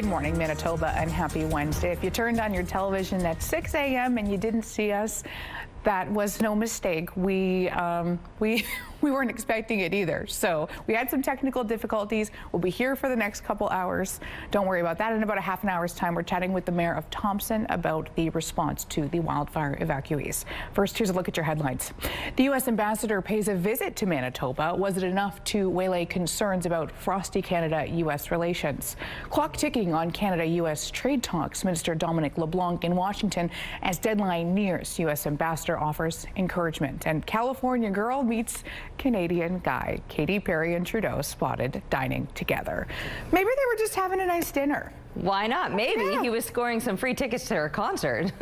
Good morning, Manitoba, and happy Wednesday. If you turned on your television at 6 a.m. and you didn't see us, that was no mistake. We weren't expecting it either. So we had some technical difficulties. We'll be here for the next couple hours. Don't worry about that. In about a half an hour's time, we're chatting with the mayor of Thompson about the response to the wildfire evacuees. First, here's a look at your headlines. The U.S. ambassador pays a visit to Manitoba. Was it enough to waylay concerns about frosty Canada-U.S. relations? Clock ticking on Canada-U.S. trade talks. Minister Dominic LeBlanc in Washington as deadline nears. U.S. ambassador offers encouragement. And California girl meets Canadian guy. Katy Perry and Trudeau spotted dining together. Maybe they were just having a nice dinner. Why not? Maybe he was scoring some free tickets to her concert.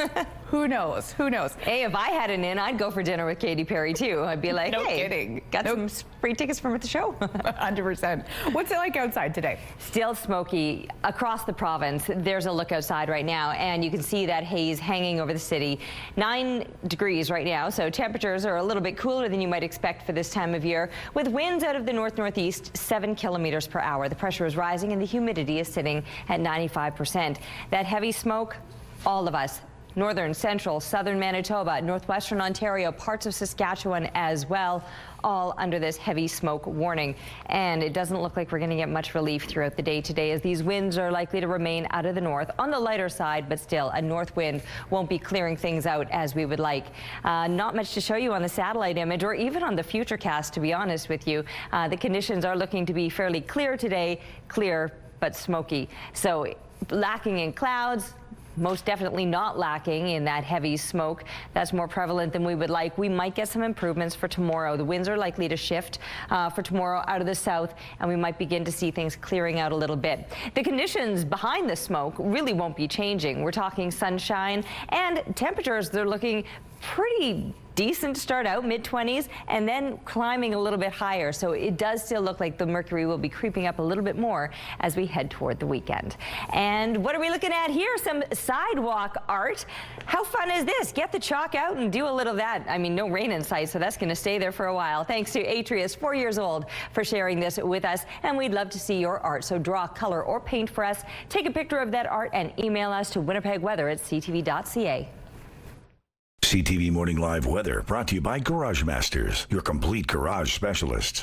Who knows? Who knows? Hey, if I had an in, I'd go for dinner with Katy Perry too. I'd be like, no hey, kidding. Got some free tickets from the show. 100%. What's it like outside today? Still smoky across the province. There's a look outside right now, and you can see that haze hanging over the city. 9 degrees right now, so temperatures are a little bit cooler than you might expect for this time of year, with winds out of the north-northeast 7 kilometers per hour. The pressure is rising and the humidity is sitting at 95%. That heavy smoke, all of us, northern, central, southern Manitoba, northwestern Ontario, parts of Saskatchewan as well, all under this heavy smoke warning. And it doesn't look like we're going to get much relief throughout the day today, as these winds are likely to remain out of the north on the lighter side, but still a north wind won't be clearing things out as we would like. Not much to show you on the satellite image or even on the Futurecast, to be honest with you. The conditions are looking to be fairly clear today, clear but smoky. So lacking in clouds, most definitely not lacking in that heavy smoke. That's more prevalent than we would like. We might get some improvements for tomorrow. The winds are likely to shift for tomorrow out of the south, and we might begin to see things clearing out a little bit. The conditions behind the smoke really won't be changing. We're talking sunshine and temperatures. They're looking pretty decent to start out, mid-20s, and then climbing a little bit higher. So it does still look like the mercury will be creeping up a little bit more as we head toward the weekend. And what are we looking at here? Some sidewalk art. How fun is this? Get the chalk out and do a little of that. I mean, no rain in sight, so that's going to stay there for a while. Thanks to Atrius, 4 years old, for sharing this with us. And we'd love to see your art. So draw, color, or paint for us. Take a picture of that art and email us to winnipegweather@ctv.ca. CTV Morning Live Weather brought to you by Garage Masters, your complete garage specialists.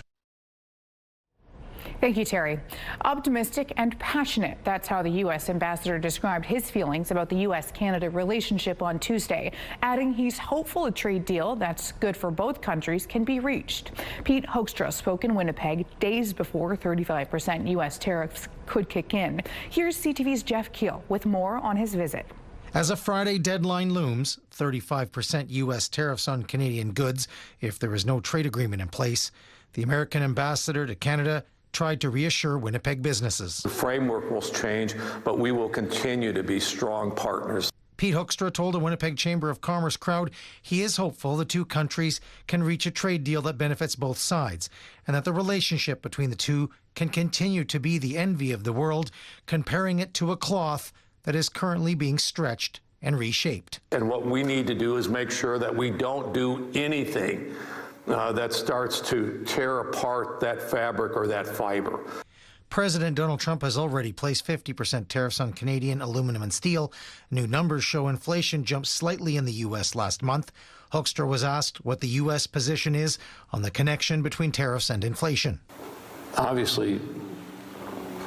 Thank you, Terry. Optimistic and passionate. That's how the U.S. ambassador described his feelings about the U.S.-Canada relationship on Tuesday, adding he's hopeful a trade deal that's good for both countries can be reached. Pete Hoekstra spoke in Winnipeg days before 35% U.S. tariffs could kick in. Here's CTV's Jeff Keel with more on his visit. As a Friday deadline looms, 35% U.S. tariffs on Canadian goods if there is no trade agreement in place, the American ambassador to Canada tried to reassure Winnipeg businesses. The framework will change, but we will continue to be strong partners. Pete Hoekstra told a Winnipeg Chamber of Commerce crowd he is hopeful the two countries can reach a trade deal that benefits both sides and that the relationship between the two can continue to be the envy of the world, comparing it to a cloth that is currently being stretched and reshaped. And what we need to do is make sure that we don't do anything that starts to tear apart that fabric or that fiber. President Donald Trump has already placed 50% tariffs on Canadian aluminum and steel. New numbers show inflation jumped slightly in the U.S. last month. Hoekstra was asked what the U.S. position is on the connection between tariffs and inflation. Obviously,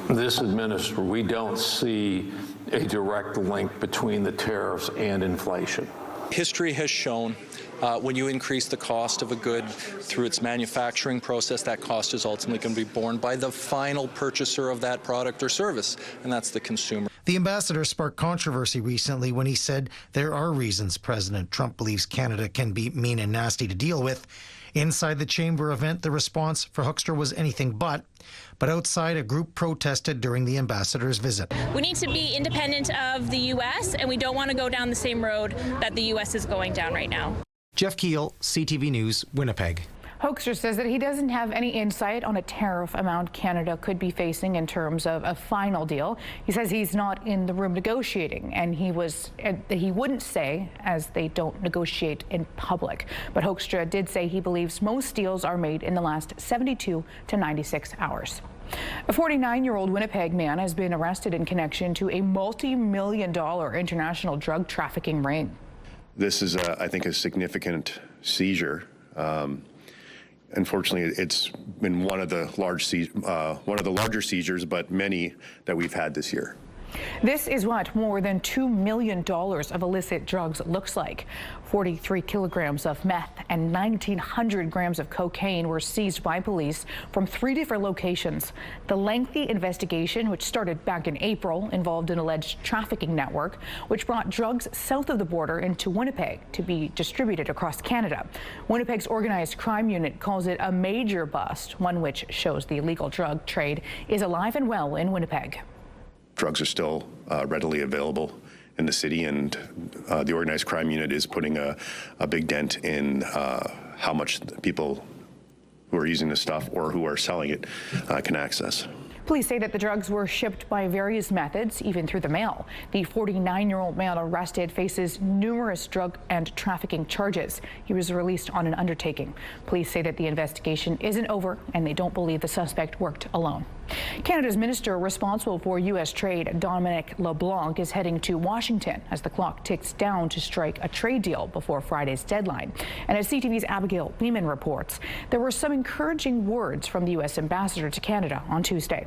this administration, we don't see a direct link between the tariffs and inflation. History has shown when you increase the cost of a good through its manufacturing process, that cost is ultimately going to be borne by the final purchaser of that product or service, and that's the consumer. The ambassador sparked controversy recently when he said there are reasons President Trump believes Canada can be mean and nasty to deal with. Inside the chamber event, the response for Hoekstra was anything but outside, a group protested during the ambassador's visit. We need to be independent of the U.S., and we don't want to go down the same road that the U.S. is going down right now. Jeff Keel, CTV News, Winnipeg. Hoekstra says that he doesn't have any insight on a tariff amount Canada could be facing in terms of a final deal. He says he's not in the room negotiating, and he wouldn't say, as they don't negotiate in public. But Hoekstra did say he believes most deals are made in the last 72 to 96 hours. A 49-year-old Winnipeg man has been arrested in connection to a multi-million-dollar international drug trafficking ring. This is, I think, a significant seizure. Unfortunately, it's been one of the larger seizures, but many that we've had this year. This is what more than $2 million of illicit drugs looks like. 43 kilograms of meth and 1,900 grams of cocaine were seized by police from 3 different locations. The lengthy investigation, which started back in April, involved an alleged trafficking network, which brought drugs south of the border into Winnipeg to be distributed across Canada. Winnipeg's organized crime unit calls it a major bust, one which shows the illegal drug trade is alive and well in Winnipeg. Drugs are still readily available in the city, and the organized crime unit is putting a big dent in how much people who are using this stuff or who are selling it can access. Police say that the drugs were shipped by various methods, even through the mail. The 49-year-old man arrested faces numerous drug and trafficking charges. He was released on an undertaking. Police say that the investigation isn't over and they don't believe the suspect worked alone. Canada's minister responsible for U.S. trade, Dominic LeBlanc, is heading to Washington as the clock ticks down to strike a trade deal before Friday's deadline. And as CTV's Abigail Beeman reports, there were some encouraging words from the U.S. ambassador to Canada on Tuesday.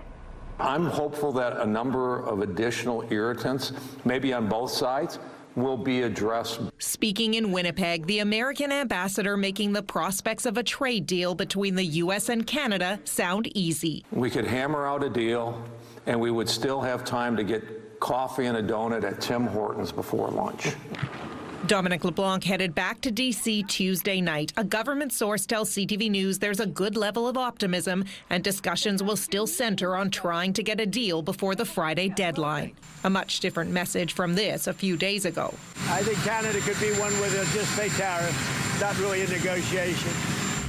I'm hopeful that a number of additional irritants, maybe on both sides, will be addressed. Speaking in Winnipeg, the American ambassador making the prospects of a trade deal between the U.S. and Canada sound easy. We could hammer out a deal, and we would still have time to get coffee and a donut at Tim Hortons before lunch. Dominic LeBlanc headed back to D.C. Tuesday night. A government source tells CTV News there's a good level of optimism and discussions will still center on trying to get a deal before the Friday deadline. A much different message from this a few days ago. I think Canada could be one with a just pay tariff, not really a negotiation.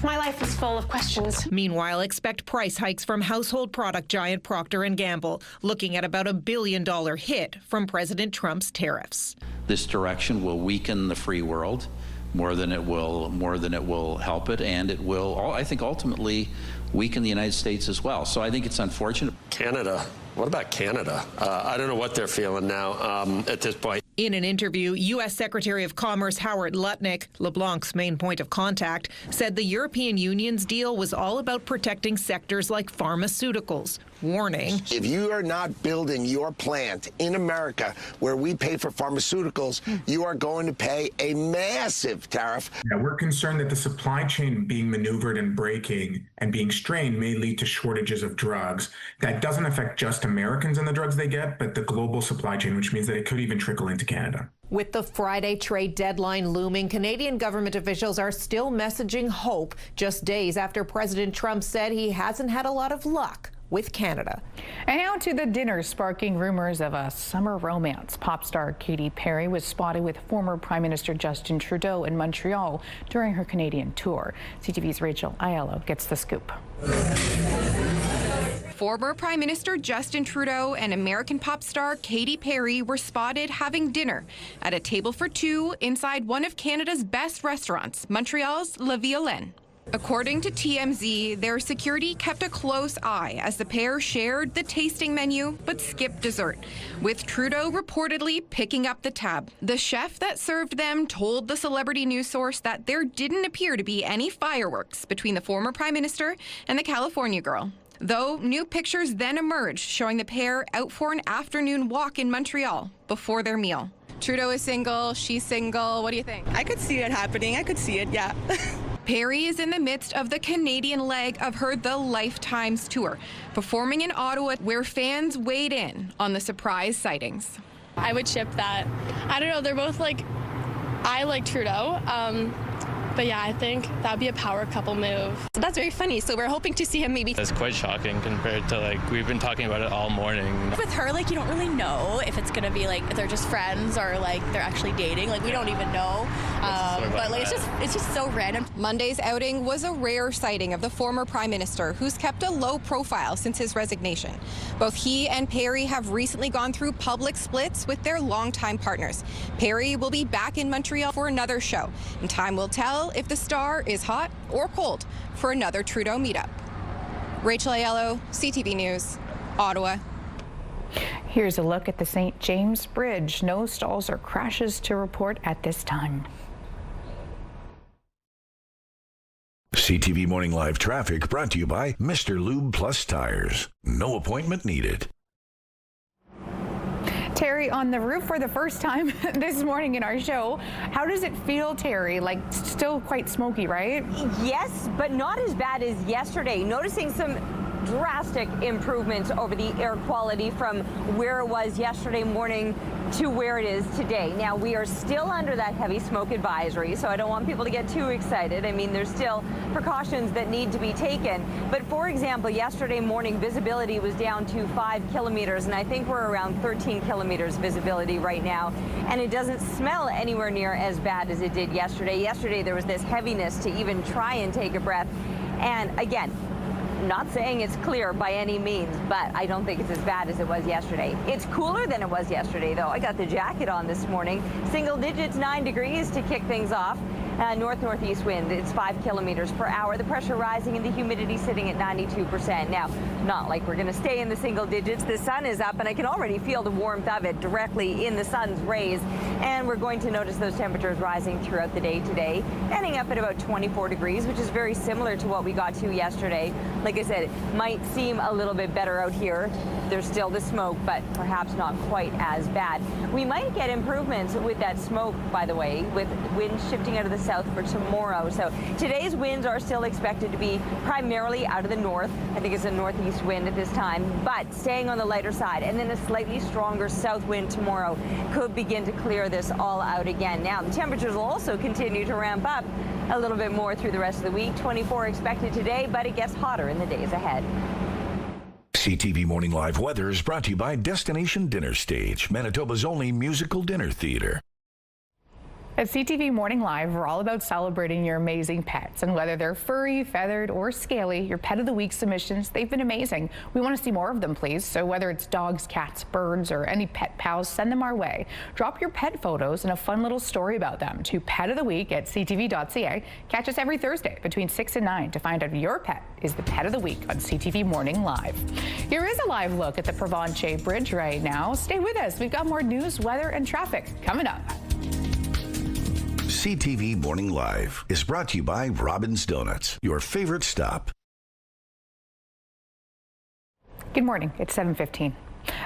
My life is full of questions. Meanwhile, expect price hikes from household product giant Procter & Gamble, looking at about $1 billion hit from President Trump's tariffs. This direction will weaken the free world more than it will help it, and it will, I think, ultimately weaken the United States as well. So I think it's unfortunate. Canada. What about Canada? I don't know what they're feeling now at this point. In an interview, U.S. Secretary of Commerce Howard Lutnick, LeBlanc's main point of contact, said the European Union's deal was all about protecting sectors like pharmaceuticals, warning, if you are not building your plant in America where we pay for pharmaceuticals, you are going to pay a massive tariff. Yeah, we're concerned that the supply chain being maneuvered and breaking and being strained may lead to shortages of drugs. That doesn't affect just Americans and the drugs they get, but the global supply chain, which means that it could even trickle into Canada. With the Friday trade deadline looming, Canadian government officials are still messaging hope just days after President Trump said he hasn't had a lot of luck with Canada. And now to the dinner sparking rumors of a summer romance. Pop star Katy Perry was spotted with former Prime Minister Justin Trudeau in Montreal during her Canadian tour. CTV's Rachel Aiello gets the scoop. Former Prime Minister Justin Trudeau and American pop star Katy Perry were spotted having dinner at a table for two inside one of Canada's best restaurants, Montreal's La Violaine. According to TMZ, their security kept a close eye as the pair shared the tasting menu but skipped dessert, with Trudeau reportedly picking up the tab. The chef that served them told the celebrity news source that there didn't appear to be any fireworks between the former Prime Minister and the California girl. Though new pictures then emerged showing the pair out for an afternoon walk in Montreal before their meal. Trudeau is single, she's single. What do you think? I could see it happening. I could see it, yeah. Perry is in the midst of the Canadian leg of her The Lifetimes tour, performing in Ottawa where fans weighed in on the surprise sightings. I would ship that. I don't know, they're both I like Trudeau. But yeah, I think that'd be a power couple move. That's very funny. So we're hoping to see him maybe. That's quite shocking compared to we've been talking about it all morning. With her, you don't really know if it's gonna be they're just friends or they're actually dating. We don't even know. But it's just so random. Monday's outing was a rare sighting of the former Prime Minister, who's kept a low profile since his resignation. Both he and Perry have recently gone through public splits with their longtime partners. Perry will be back in Montreal for another show, and time will tell if the star is hot or cold for another Trudeau meetup. Rachel Aiello, CTV News, Ottawa. Here's a look at the St. James Bridge. No stalls or crashes to report at this time. CTV Morning Live Traffic brought to you by Mr. Lube Plus Tires. No appointment needed. Terry on the roof for the first time this morning in our show. How does it feel, Terry? Like, still quite smoky, right? Yes, but not as bad as yesterday. Noticing some drastic improvements over the air quality from where it was yesterday morning to where it is today. Now, we are still under that heavy smoke advisory, so I don't want people to get too excited. I mean, there's still precautions that need to be taken. But for example, yesterday morning, visibility was down to 5 kilometers, and I think we're around 13 kilometers visibility right now. And it doesn't smell anywhere near as bad as it did yesterday. Yesterday, there was this heaviness to even try and take a breath. And again, not saying it's clear by any means, but I don't think it's as bad as it was yesterday. It's cooler than it was yesterday, though. I got the jacket on this morning. Single digits, 9 degrees to kick things off. North-northeast wind, it's 5 kilometers per hour. The pressure rising and the humidity sitting at 92%. Now, not like we're going to stay in the single digits. The sun is up, and I can already feel the warmth of it directly in the sun's rays. And we're going to notice those temperatures rising throughout the day today, ending up at about 24 degrees, which is very similar to what we got to yesterday. Like I said, it might seem a little bit better out here. There's still the smoke, but perhaps not quite as bad. We might get improvements with that smoke, by the way, with winds shifting out of the south for tomorrow. So today's winds are still expected to be primarily out of the north. I think it's a northeast wind at this time, but staying on the lighter side. And then a slightly stronger south wind tomorrow could begin to clear this all out again. Now, the temperatures will also continue to ramp up a little bit more through the rest of the week. 24 expected today, but it gets hotter in the days ahead. CTV Morning Live Weather is brought to you by Destination Dinner Stage, Manitoba's only musical dinner theater. At CTV Morning Live, we're all about celebrating your amazing pets. And whether they're furry, feathered, or scaly, your Pet of the Week submissions, they've been amazing. We want to see more of them, please. So whether it's dogs, cats, birds, or any pet pals, send them our way. Drop your pet photos and a fun little story about them to petoftheweek@ctv.ca. Catch us every Thursday between 6 and 9 to find out if your pet is the Pet of the Week on CTV Morning Live. Here is a live look at the Provencher Bridge right now. Stay with us. We've got more news, weather, and traffic coming up. CTV Morning Live is brought to you by Robin's Donuts, your favorite stop. Good morning. It's 7:15.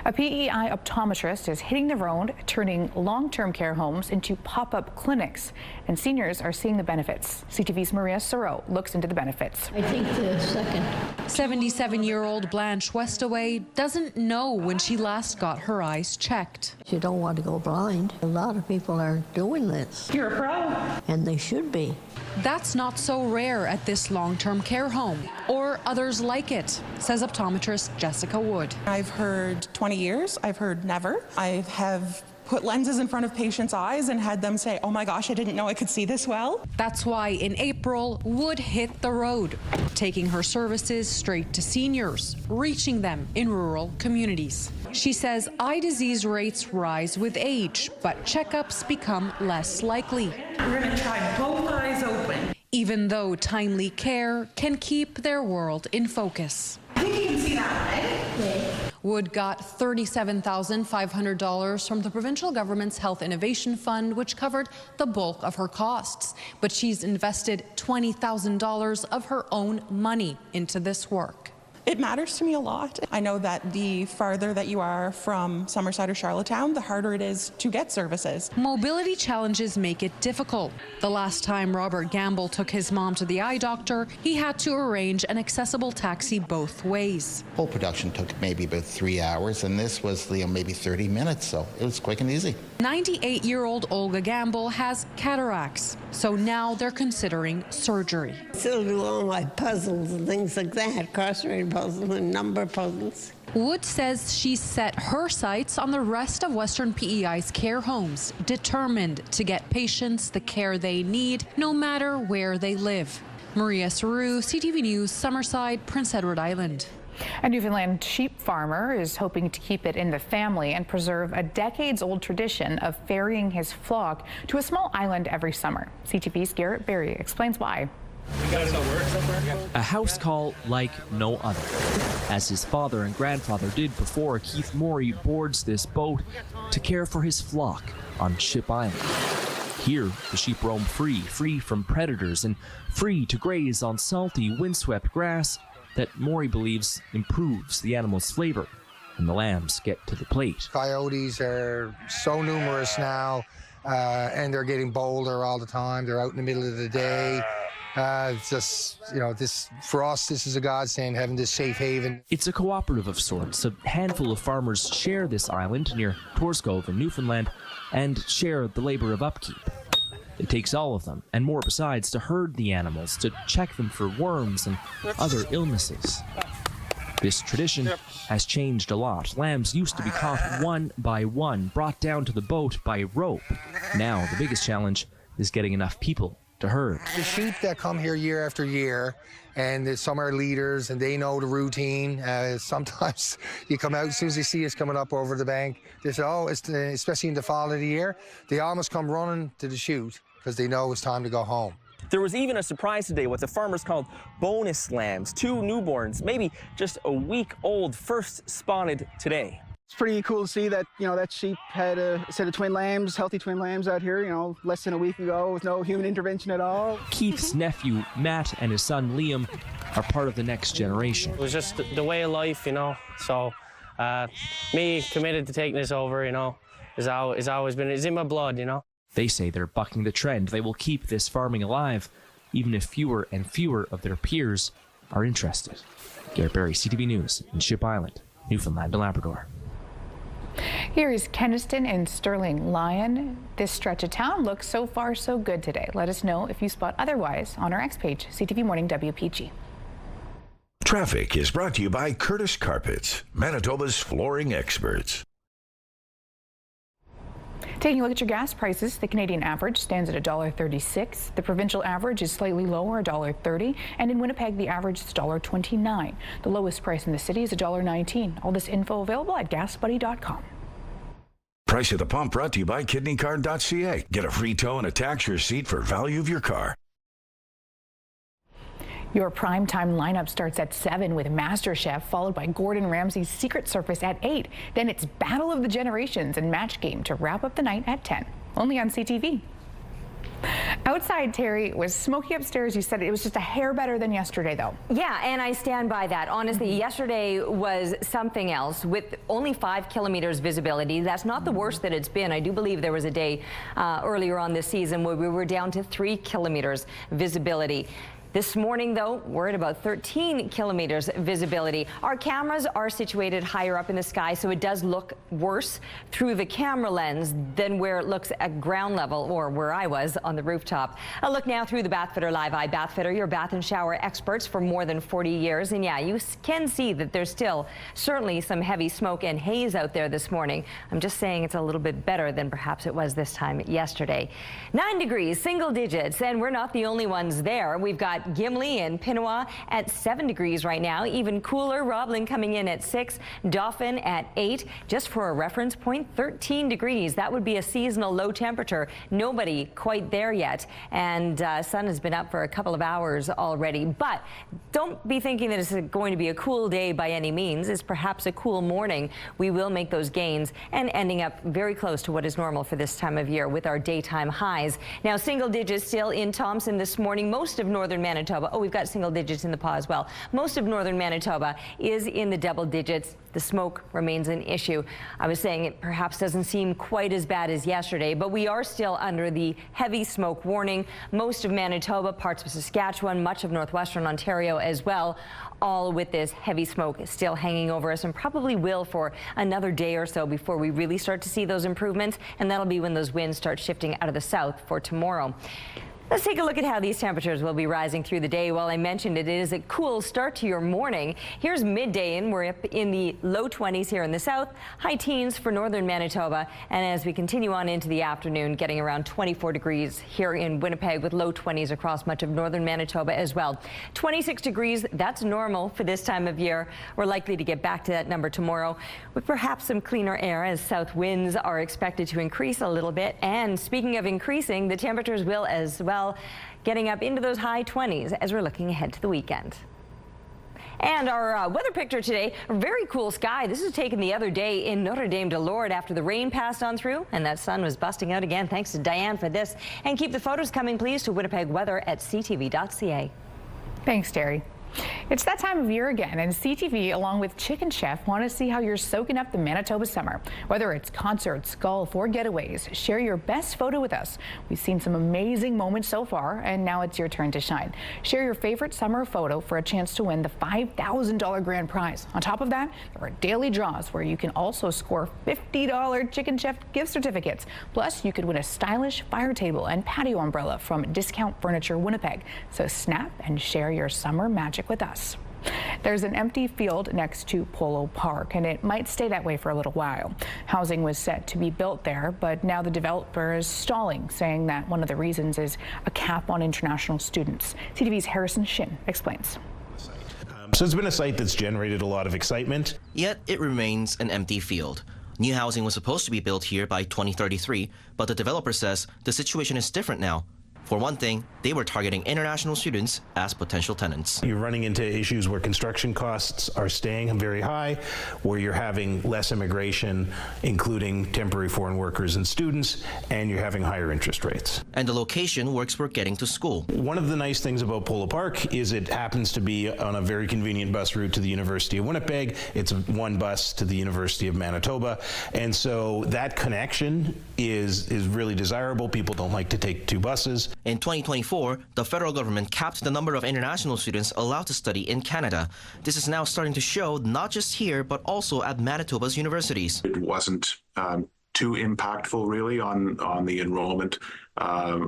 A PEI optometrist is hitting the road, turning long-term care homes into pop-up clinics, and seniors are seeing the benefits. CTV's Maria Soro looks into the benefits. I think the second. 77-year-old Blanche Westaway doesn't know when she last got her eyes checked. You don't want to go blind. A lot of people are doing this. You're a pro. And they should be. That's not so rare at this long-term care home, or others like it, says optometrist Jessica Wood. I've heard 20 years, I've heard never. I have put lenses in front of patients' eyes and had them say, oh my gosh, I didn't know I could see this well. That's why in April, Wood hit the road, taking her services straight to seniors, reaching them in rural communities. She says eye disease rates rise with age, but checkups become less likely. We're going to try both eyes open. Even though timely care can keep their world in focus. I think you can see that, right? Yeah. Wood got $37,500 from the provincial government's Health Innovation Fund, which covered the bulk of her costs. But she's invested $20,000 of her own money into this work. It matters to me a lot. I know that the farther that you are from Summerside or Charlottetown, the harder it is to get services. Mobility challenges make it difficult. The last time Robert Gamble took his mom to the eye doctor, he had to arrange an accessible taxi both ways. Whole production took maybe about 3 hours, and this was maybe 30 minutes, so it was quick and easy. 98-year-old Olga Gamble has cataracts, so now they're considering surgery. Still do all my puzzles and things like that, crossword puzzles and number puzzles. Wood says she's set her sights on the rest of Western PEI's care homes, determined to get patients the care they need, no matter where they live. Maria Saru, CTV News, Summerside, Prince Edward Island. A Newfoundland sheep farmer is hoping to keep it in the family and preserve a decades-old tradition of ferrying his flock to a small island every summer. CTV's Garrett Berry explains why. A house call like no other, as his father and grandfather did before Keith Morey boards this boat to care for his flock on Ship Island. Here, the sheep roam free from predators and free to graze on salty, windswept grass that Morey believes improves the animal's flavor when the lambs get to the plate. Coyotes are so numerous now, and they're getting bolder all the time. They're out in the middle of the day. It's just, this for us, this is a godsend having this safe haven. It's a cooperative of sorts. A handful of farmers share this island near Torscove in Newfoundland and share the labor of upkeep. It takes all of them, and more besides, to herd the animals, to check them for worms and other illnesses. This tradition has changed a lot. Lambs used to be caught one by one, brought down to the boat by rope. Now, the biggest challenge is getting enough people to herd. The sheep that come here year after year, and some are leaders, and they know the routine. Sometimes you come out, as soon as they see us coming up over the bank, they say, especially in the fall of the year, they almost come running to the chute because they know it's time to go home. There was even a surprise today, what the farmers called bonus lambs. 2 newborns, maybe just a week old, first spotted today. It's pretty cool to see that, that sheep had a set of twin lambs, healthy twin lambs out here, less than a week ago with no human intervention at all. Keith's nephew, Matt, and his son, Liam, are part of the next generation. It was just the way of life, so me committed to taking this over, it's always been, it's in my blood, They say they're bucking the trend. They will keep this farming alive, even if fewer and fewer of their peers are interested. Garrett Berry, CTV News in Ship Island, Newfoundland and Labrador. Here is Kenaston and Sterling Lyon. This stretch of town looks so far so good today. Let us know if you spot otherwise on our X page, CTV Morning WPG. Traffic is brought to you by Curtis Carpets, Manitoba's flooring experts. Taking a look at your gas prices, the Canadian average stands at $1.36. The provincial average is slightly lower, $1.30. And in Winnipeg, the average is $1.29. The lowest price in the city is $1.19. All this info available at gasbuddy.com. Price at the pump brought to you by kidneycard.ca. Get a free tow and a tax receipt for value of your car. Your primetime lineup starts at 7 with MasterChef, followed by Gordon Ramsay's Secret Service at 8. Then it's Battle of the Generations and Match Game to wrap up the night at 10. Only on CTV. Outside, Terry, was smoky upstairs. You said it was just a hair better than yesterday, though. Yeah, and I stand by that. Honestly, yesterday was something else with only 5 kilometers visibility. That's not the worst that it's been. I do believe there was a day earlier on this season where we were down to 3 kilometers visibility. This morning, though, we're at about 13 kilometers visibility. Our cameras are situated higher up in the sky, so it does look worse through the camera lens than where it looks at ground level or where I was on the rooftop. A look now through the Bathfitter Live Eye. Bathfitter, your bath and shower experts for more than 40 years. And yeah, you can see that there's still certainly some heavy smoke and haze out there this morning. I'm just saying it's a little bit better than perhaps it was this time yesterday. 9 degrees, single digits, and we're not the only ones there. We've got Gimli and Pinawa at 7 degrees right now. Even cooler, Roblin coming in at 6, Dauphin at 8. Just for a reference point, 13 degrees. That would be a seasonal low temperature. Nobody quite there yet. And sun has been up for a couple of hours already. But don't be thinking that it's going to be a cool day by any means. It's perhaps a cool morning. We will make those gains and ending up very close to what is normal for this time of year with our daytime highs. Now, single digits still in Thompson this morning. Most of northern Manitoba. Oh, we've got single digits in the Pas as well. Most of northern Manitoba is in the double digits. The smoke remains an issue. I was saying it perhaps doesn't seem quite as bad as yesterday, but we are still under the heavy smoke warning. Most of Manitoba, parts of Saskatchewan, much of northwestern Ontario as well, all with this heavy smoke still hanging over us and probably will for another day or so before we really start to see those improvements, and that'll be when those winds start shifting out of the south for tomorrow. Let's take a look at how these temperatures will be rising through the day. Well, I mentioned it is a cool start to your morning. Here's midday, and we're up in the low 20s here in the south, high teens for northern Manitoba. And as we continue on into the afternoon, getting around 24 degrees here in Winnipeg with low 20s across much of northern Manitoba as well. 26 degrees, that's normal for this time of year. We're likely to get back to that number tomorrow with perhaps some cleaner air as south winds are expected to increase a little bit. And speaking of increasing, the temperatures will as well well, getting up into those high 20s as we're looking ahead to the weekend. And our weather picture today, a very cool sky. This was taken the other day in Notre Dame de Lourdes after the rain passed on through and that sun was busting out again. Thanks to Diane for this. And keep the photos coming, please, to Winnipeg Weather at ctv.ca. Thanks, Terry. It's that time of year again, and CTV, along with Chicken Chef, want to see how you're soaking up the Manitoba summer. Whether it's concerts, golf, or getaways, share your best photo with us. We've seen some amazing moments so far, and now it's your turn to shine. Share your favorite summer photo for a chance to win the $5,000 grand prize. On top of that, there are daily draws where you can also score $50 Chicken Chef gift certificates. Plus, you could win a stylish fire table and patio umbrella from Discount Furniture Winnipeg. So snap and share your summer magic with us. There's an empty field next to Polo Park, and it might stay that way for a little while. Housing was set to be built there, but now the developer is stalling, saying that one of the reasons is a cap on international students. CTV's Harrison Shin explains. So it's been a site that's generated a lot of excitement. Yet it remains an empty field. New housing was supposed to be built here by 2033, but the developer says the situation is different now. For one thing, they were targeting international students as potential tenants. You're running into issues where construction costs are staying very high, where you're having less immigration, including temporary foreign workers and students, and you're having higher interest rates. And the location works for getting to school. One of the nice things about Polo Park is it happens to be on a very convenient bus route to the University of Winnipeg. It's one bus to the University of Manitoba, and so that connection is really desirable. People don't like to take two buses. In 2024, the federal government capped the number of international students allowed to study in Canada. This is now starting to show not just here, but also at Manitoba's universities. It wasn't too impactful, really, on the enrollment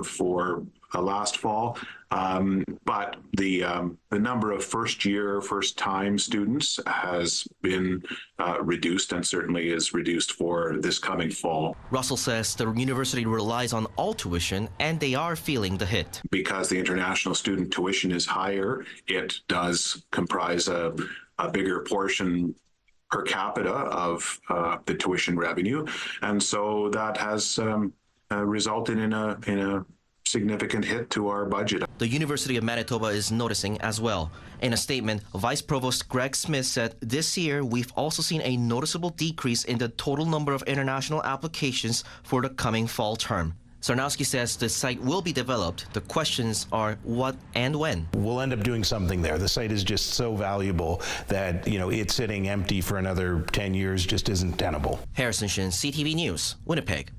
for last fall. But the number of first-time students has been reduced, and certainly is reduced for this coming fall. Russell says the university relies on all tuition, and they are feeling the hit. Because the international student tuition is higher, it does comprise a bigger portion per capita of the tuition revenue, and so that has resulted in a significant hit to our budget. The University of Manitoba is noticing as well. In a statement, Vice Provost Greg Smith said this year we've also seen a noticeable decrease in the total number of international applications for the coming fall term. Sarnowski says the site will be developed. The questions are what and when. We'll end up doing something there. The site is just so valuable that, it sitting empty for another 10 years just isn't tenable. Harrison Shin, CTV News, Winnipeg.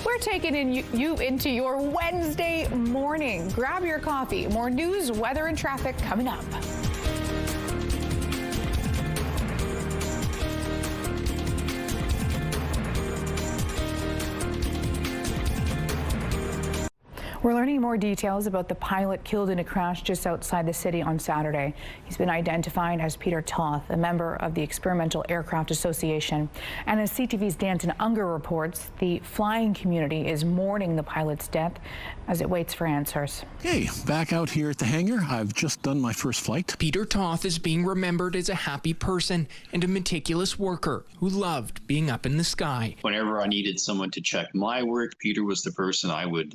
We're taking you into your Wednesday morning. Grab your coffee. More news, weather, and traffic coming up. We're learning more details about the pilot killed in a crash just outside the city on Saturday. He's been identified as Peter Toth, a member of the Experimental Aircraft Association. And as CTV's Danton Unger reports, the flying community is mourning the pilot's death as it waits for answers. Hey, back out here at the hangar. I've just done my first flight. Peter Toth is being remembered as a happy person and a meticulous worker who loved being up in the sky. Whenever I needed someone to check my work, Peter was the person I would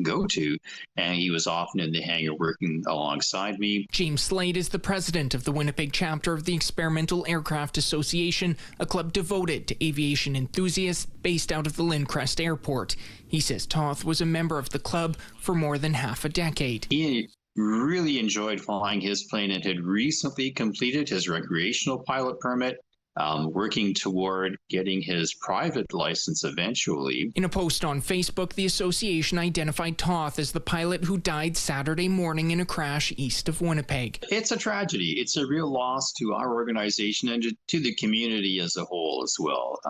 go to, and he was often in the hangar working alongside me. James Slade is the president of the Winnipeg chapter of the Experimental Aircraft Association, a club devoted to aviation enthusiasts based out of the Lindcrest Airport. He says Toth was a member of the club for more than half a decade. He really enjoyed flying his plane and had recently completed his recreational pilot permit, working toward getting his private license eventually. In a post on Facebook, the association identified Toth as the pilot who died Saturday morning in a crash east of Winnipeg. It's a tragedy. It's a real loss to our organization and to the community as a whole as well.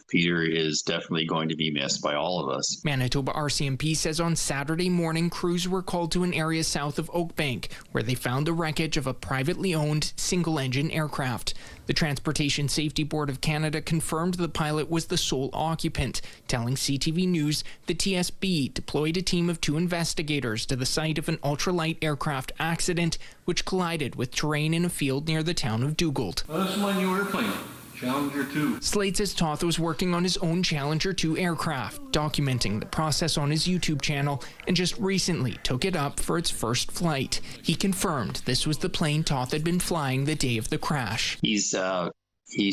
Peter is definitely going to be missed by all of us. Manitoba RCMP says on Saturday morning, crews were called to an area south of Oakbank, where they found the wreckage of a privately owned single-engine aircraft. The Transportation Safety Board of Canada confirmed the pilot was the sole occupant, telling CTV News the TSB deployed a team of 2 investigators to the site of an ultralight aircraft accident, which collided with terrain in a field near the town of Dugald. Let us mind your airplane. Challenger 2. Slade says Toth was working on his own Challenger 2 aircraft, documenting the process on his YouTube channel, and just recently took it up for its first flight. He confirmed this was the plane Toth had been flying the day of the crash. He's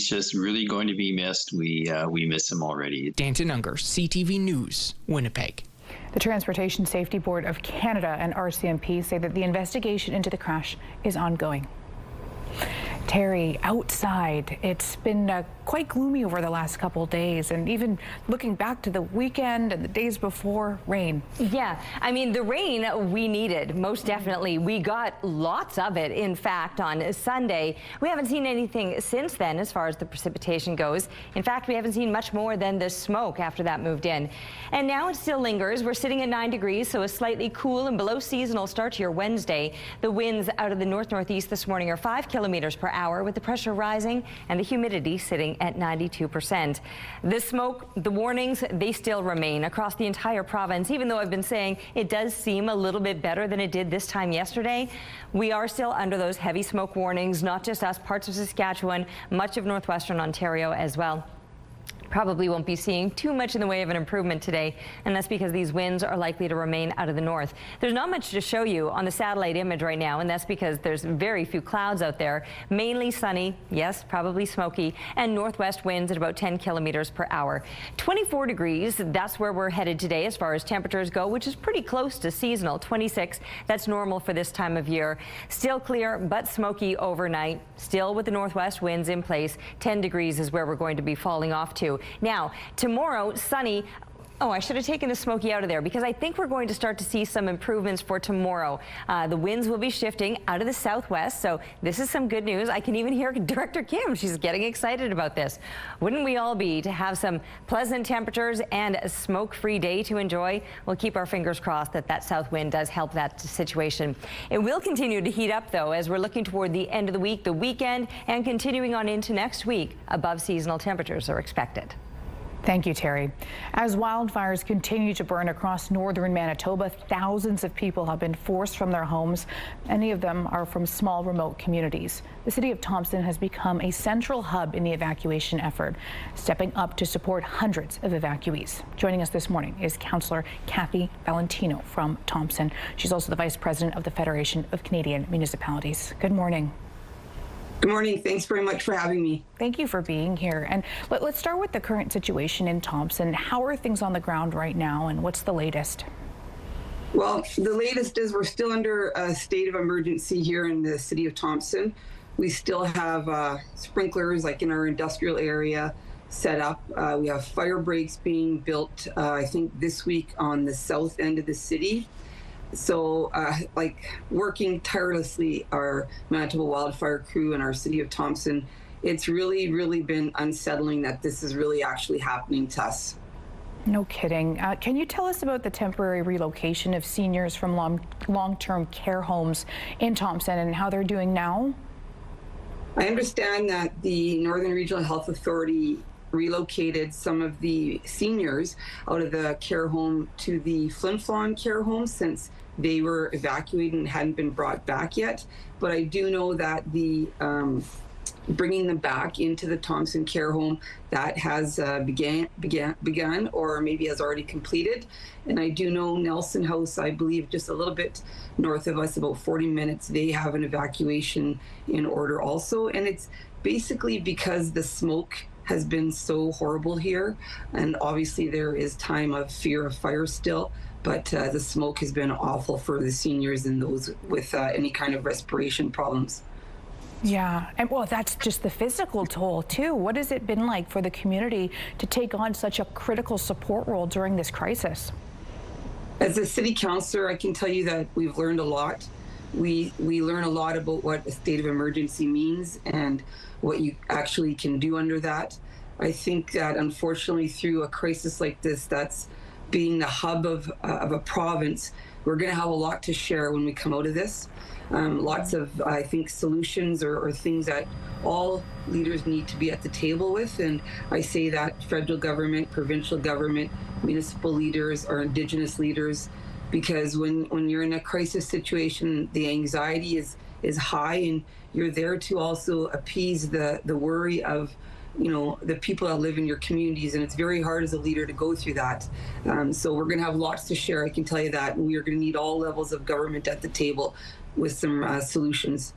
just really going to be missed. We miss him already. Danton Unger, CTV News, Winnipeg. The Transportation Safety Board of Canada and RCMP say that the investigation into the crash is ongoing. Terry, outside, it's been quite gloomy over the last couple of days, and even looking back to the weekend and the days before, rain. Yeah, I mean, the rain we needed, most definitely. We got lots of it. In fact, on Sunday, we haven't seen anything since then as far as the precipitation goes. In fact, we haven't seen much more than the smoke after that moved in. And now it still lingers. We're sitting at 9 degrees, so a slightly cool and below seasonal start to your Wednesday. The winds out of the north-northeast this morning are 5 kilometers per hour, with the pressure rising and the humidity sitting at 92%. The smoke, the warnings, they still remain across the entire province. Even though I've been saying it does seem a little bit better than it did this time yesterday, we are still under those heavy smoke warnings, not just us, parts of Saskatchewan, much of northwestern Ontario as well. Probably won't be seeing too much in the way of an improvement today, and that's because these winds are likely to remain out of the north. There's not much to show you on the satellite image right now, and that's because there's very few clouds out there. Mainly sunny, yes, probably smoky, and northwest winds at about 10 kilometers per hour. 24 degrees, that's where we're headed today as far as temperatures go, which is pretty close to seasonal. 26, that's normal for this time of year. Still clear, but smoky overnight. Still with the northwest winds in place. 10 degrees is where we're going to be falling off to. Now, tomorrow, sunny. Oh, I should have taken the smoky out of there because I think we're going to start to see some improvements for tomorrow. The winds will be shifting out of the southwest, so this is some good news. I can even hear Director Kim. She's getting excited about this. Wouldn't we all be to have some pleasant temperatures and a smoke-free day to enjoy? We'll keep our fingers crossed that that south wind does help that situation. It will continue to heat up, though, as we're looking toward the end of the week, the weekend, and continuing on into next week. Above seasonal temperatures are expected. Thank you, Terry. As wildfires continue to burn across northern Manitoba, thousands of people have been forced from their homes. Many of them are from small, remote communities. The city of Thompson has become a central hub in the evacuation effort, stepping up to support hundreds of evacuees. Joining us this morning is Councillor Kathy Valentino from Thompson. She's also the Vice President of the Federation of Canadian Municipalities. Good morning. Good morning. Thanks very much for having me. Thank you for being here. And let's start with the current situation in Thompson. How are things on the ground right now, and what's the latest? Well, the latest is we're still under a state of emergency here in the city of Thompson. We still have sprinklers, like in our industrial area, set up. We have fire breaks being built, I think this week on the south end of the city. So, working tirelessly, our Manitoba Wildfire crew and our city of Thompson, it's really, really been unsettling that this is really actually happening to us. No kidding. Can you tell us about the temporary relocation of seniors from long-term care homes in Thompson and how they're doing now? I understand that the Northern Regional Health Authority relocated some of the seniors out of the care home to the Flin Flon care home since they were evacuated and hadn't been brought back yet. But I do know that the bringing them back into the Thompson care home, that has begun or maybe has already completed. And I do know Nelson House, I believe just a little bit north of us, about 40 minutes, they have an evacuation in order also. And it's basically because the smoke has been so horrible here. And obviously there is time of fear of fire still, but the smoke has been awful for the seniors and those with any kind of respiration problems. Yeah, and well, that's just the physical toll too. What has it been like for the community to take on such a critical support role during this crisis? As a city councillor, I can tell you that we've learned a lot. We learn a lot about what a state of emergency means and what you actually can do under that. I think that unfortunately through a crisis like this, that's being the hub of a province, we're going to have a lot to share when we come out of this. Lots of, I think, solutions or things that all leaders need to be at the table with. And I say that federal government, provincial government, municipal leaders, or Indigenous leaders, because when you're in a crisis situation, the anxiety is high, and you're there to also appease the worry of the people that live in your communities, and it's very hard as a leader to go through that. So we're going to have lots to share, I can tell you that. We are going to need all levels of government at the table with some solutions.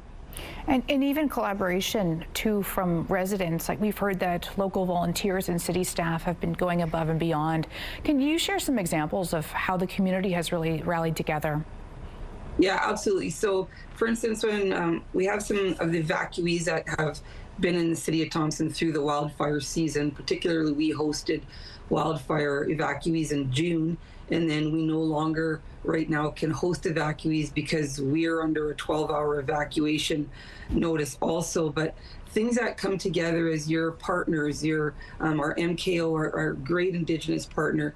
And even collaboration, too, from residents. Like, we've heard that local volunteers and city staff have been going above and beyond. Can you share some examples of how the community has really rallied together? Yeah, absolutely. So, for instance, when we have some of the evacuees that have been in the city of Thompson through the wildfire season, particularly we hosted wildfire evacuees in June, and then we no longer right now can host evacuees because we're under a 12-hour evacuation notice also. But things that come together as your partners, our MKO, our great Indigenous partner,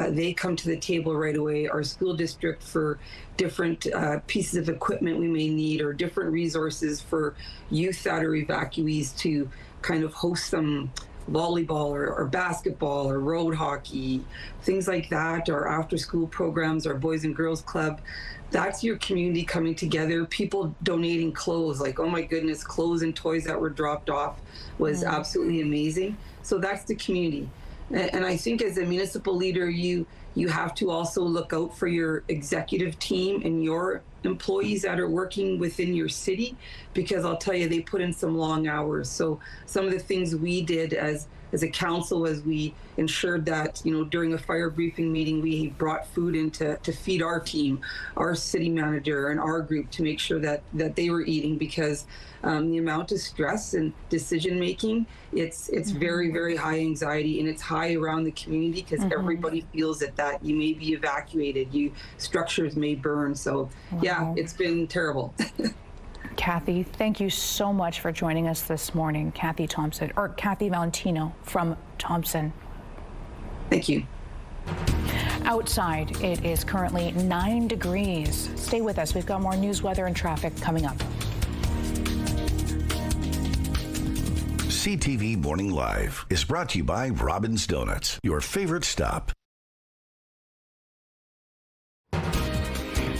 they come to the table right away. Our school district for different pieces of equipment we may need, or different resources for youth that are evacuees to kind of host some volleyball or basketball or road hockey, things like that, our after school programs, our Boys and Girls Club. That's your community coming together. People donating clothes, like, oh my goodness, clothes and toys that were dropped off was absolutely amazing. So that's the community. And I think as a municipal leader, you have to also look out for your executive team and your employees that are working within your city, because I'll tell you, they put in some long hours. So some of the things we did as a council was we ensured that, during a fire briefing meeting, we brought food in to feed our team, our city manager and our group, to make sure that they were eating, because the amount of stress and decision making, it's very, very high anxiety, and it's high around the community because everybody feels that you may be evacuated, structures may burn. So yeah, it's been terrible. Kathy, thank you so much for joining us this morning. Kathy Valentino from Thompson. Thank you. Outside, it is currently 9 degrees. Stay with us. We've got more news, weather, and traffic coming up. CTV Morning Live is brought to you by Robin's Donuts, your favorite stop.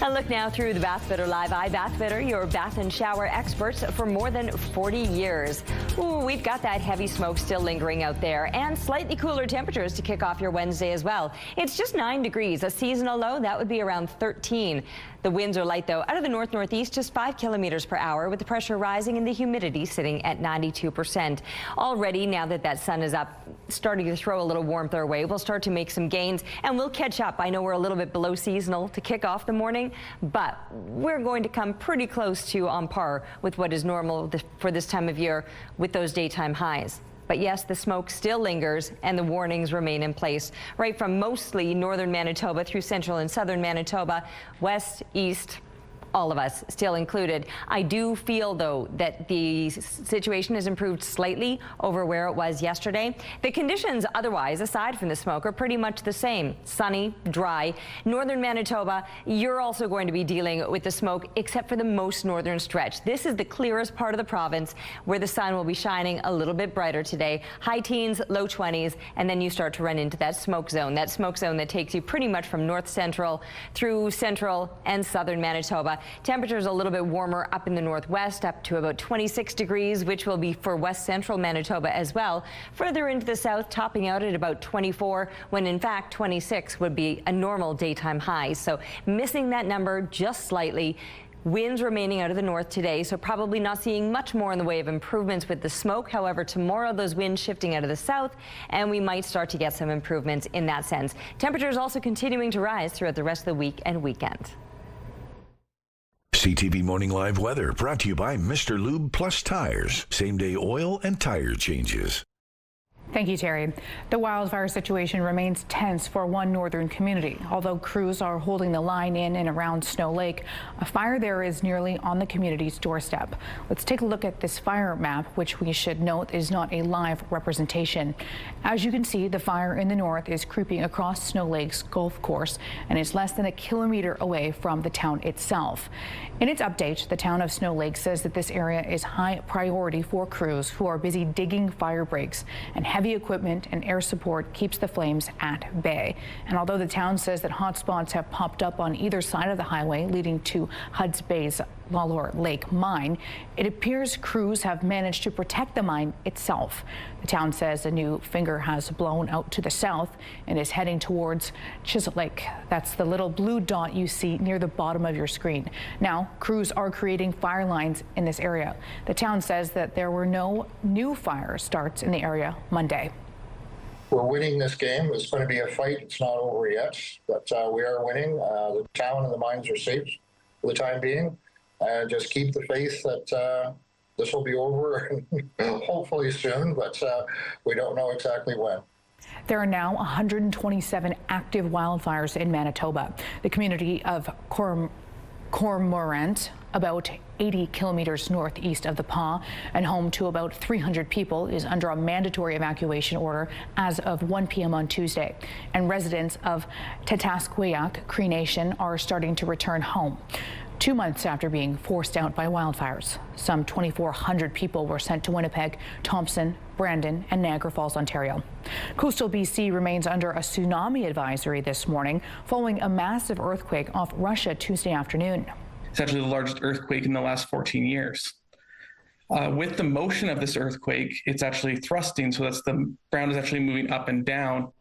A look now through the Bath Fitter Live Eye. Bath Fitter, your bath and shower experts for more than 40 years. Ooh, we've got that heavy smoke still lingering out there, and slightly cooler temperatures to kick off your Wednesday as well. It's just 9 degrees. A seasonal low, that would be around 13. The winds are light, though, out of the north-northeast, just 5 kilometers per hour, with the pressure rising and the humidity sitting at 92%. Already, now that sun is up, starting to throw a little warmth our way, we'll start to make some gains, and we'll catch up. I know we're a little bit below seasonal to kick off the morning, but we're going to come pretty close to on par with what is normal for this time of year with those daytime highs. But yes, the smoke still lingers and the warnings remain in place, right from mostly northern Manitoba through central and southern Manitoba, west, east, all of us still included. I do feel, though, that the situation has improved slightly over where it was yesterday. The conditions otherwise, aside from the smoke, are pretty much the same. Sunny, dry. Northern Manitoba, you're also going to be dealing with the smoke, except for the most northern stretch. This is the clearest part of the province where the sun will be shining a little bit brighter today. High teens, low 20s, and then you start to run into that smoke zone that takes you pretty much from north central through central and southern Manitoba. Temperatures a little bit warmer up in the northwest, up to about 26 degrees, which will be for west central Manitoba as well. Further into the south, topping out at about 24, when in fact 26 would be a normal daytime high. So missing that number just slightly. Winds remaining out of the north today, so probably not seeing much more in the way of improvements with the smoke. However, tomorrow those winds shifting out of the south, and we might start to get some improvements in that sense. Temperatures also continuing to rise throughout the rest of the week and weekend. CTV Morning Live Weather brought to you by Mr. Lube Plus Tires. Same-day oil and tire changes. Thank you, Terry. The wildfire situation remains tense for one northern community. Although crews are holding the line in and around Snow Lake, a fire there is nearly on the community's doorstep. Let's take a look at this fire map, which we should note is not a live representation. As you can see, the fire in the north is creeping across Snow Lake's golf course and is less than a kilometer away from the town itself. In its update, the town of Snow Lake says that this area is high priority for crews who are busy digging fire breaks, and heavy equipment and air support keeps the flames at bay. And although the town says that hot spots have popped up on either side of the highway leading to Hudson Bay's Lalor Lake mine, it appears crews have managed to protect the mine itself. The town says a new finger has blown out to the south and is heading towards Chisel Lake. That's the little blue dot you see near the bottom of your screen. Now, crews are creating fire lines in this area. The town says that there were no new fire starts in the area Monday. We're winning this game. It's going to be a fight. It's not over yet, but we are winning. The town and the mines are safe for the time being. Just keep the faith that this will be over hopefully soon, but we don't know exactly when. There are now 127 active wildfires in Manitoba. The community of Cormorant, about 80 kilometers northeast of the Pas and home to about 300 people, is under a mandatory evacuation order as of 1 p.m. on Tuesday. And residents of Tatasqueyak Cree Nation are starting to return home. 2 months after being forced out by wildfires, some 2,400 people were sent to Winnipeg, Thompson, Brandon, and Niagara Falls, Ontario. Coastal BC remains under a tsunami advisory this morning following a massive earthquake off Russia Tuesday afternoon. It's actually the largest earthquake in the last 14 years. With the motion of this earthquake, it's actually thrusting, so that's the ground is actually moving up and down.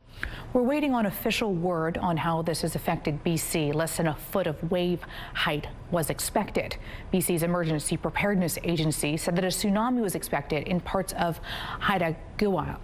We're waiting on official word on how this has affected BC. Less than a foot of wave height was expected. BC's Emergency Preparedness Agency said that a tsunami was expected in parts of Haida-Gwa,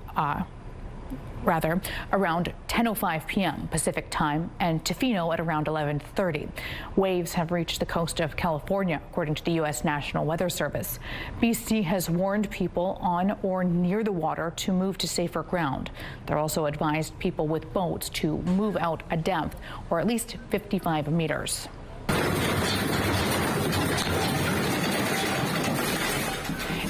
around 10:05 p.m. Pacific time, and Tofino at around 11:30. Waves have reached the coast of California, according to the U.S. National Weather Service. BC has warned people on or near the water to move to safer ground. They're also advised people with boats to move out a depth or at least 55 meters.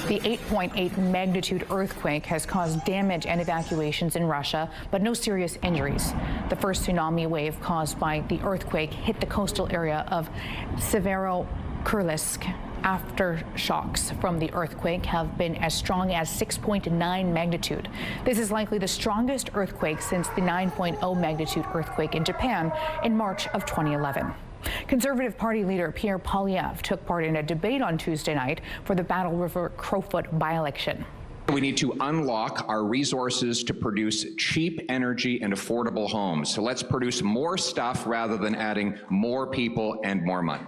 The 8.8 magnitude earthquake has caused damage and evacuations in Russia, but no serious injuries. The first tsunami wave caused by the earthquake hit the coastal area of Severodvinsk. Aftershocks from the earthquake have been as strong as 6.9 magnitude. This is likely the strongest earthquake since the 9.0 magnitude earthquake in Japan in March of 2011. Conservative Party leader Pierre Poilievre took part in a debate on Tuesday night for the Battle River Crowfoot by-election. We need to unlock our resources to produce cheap energy and affordable homes. So let's produce more stuff rather than adding more people and more money.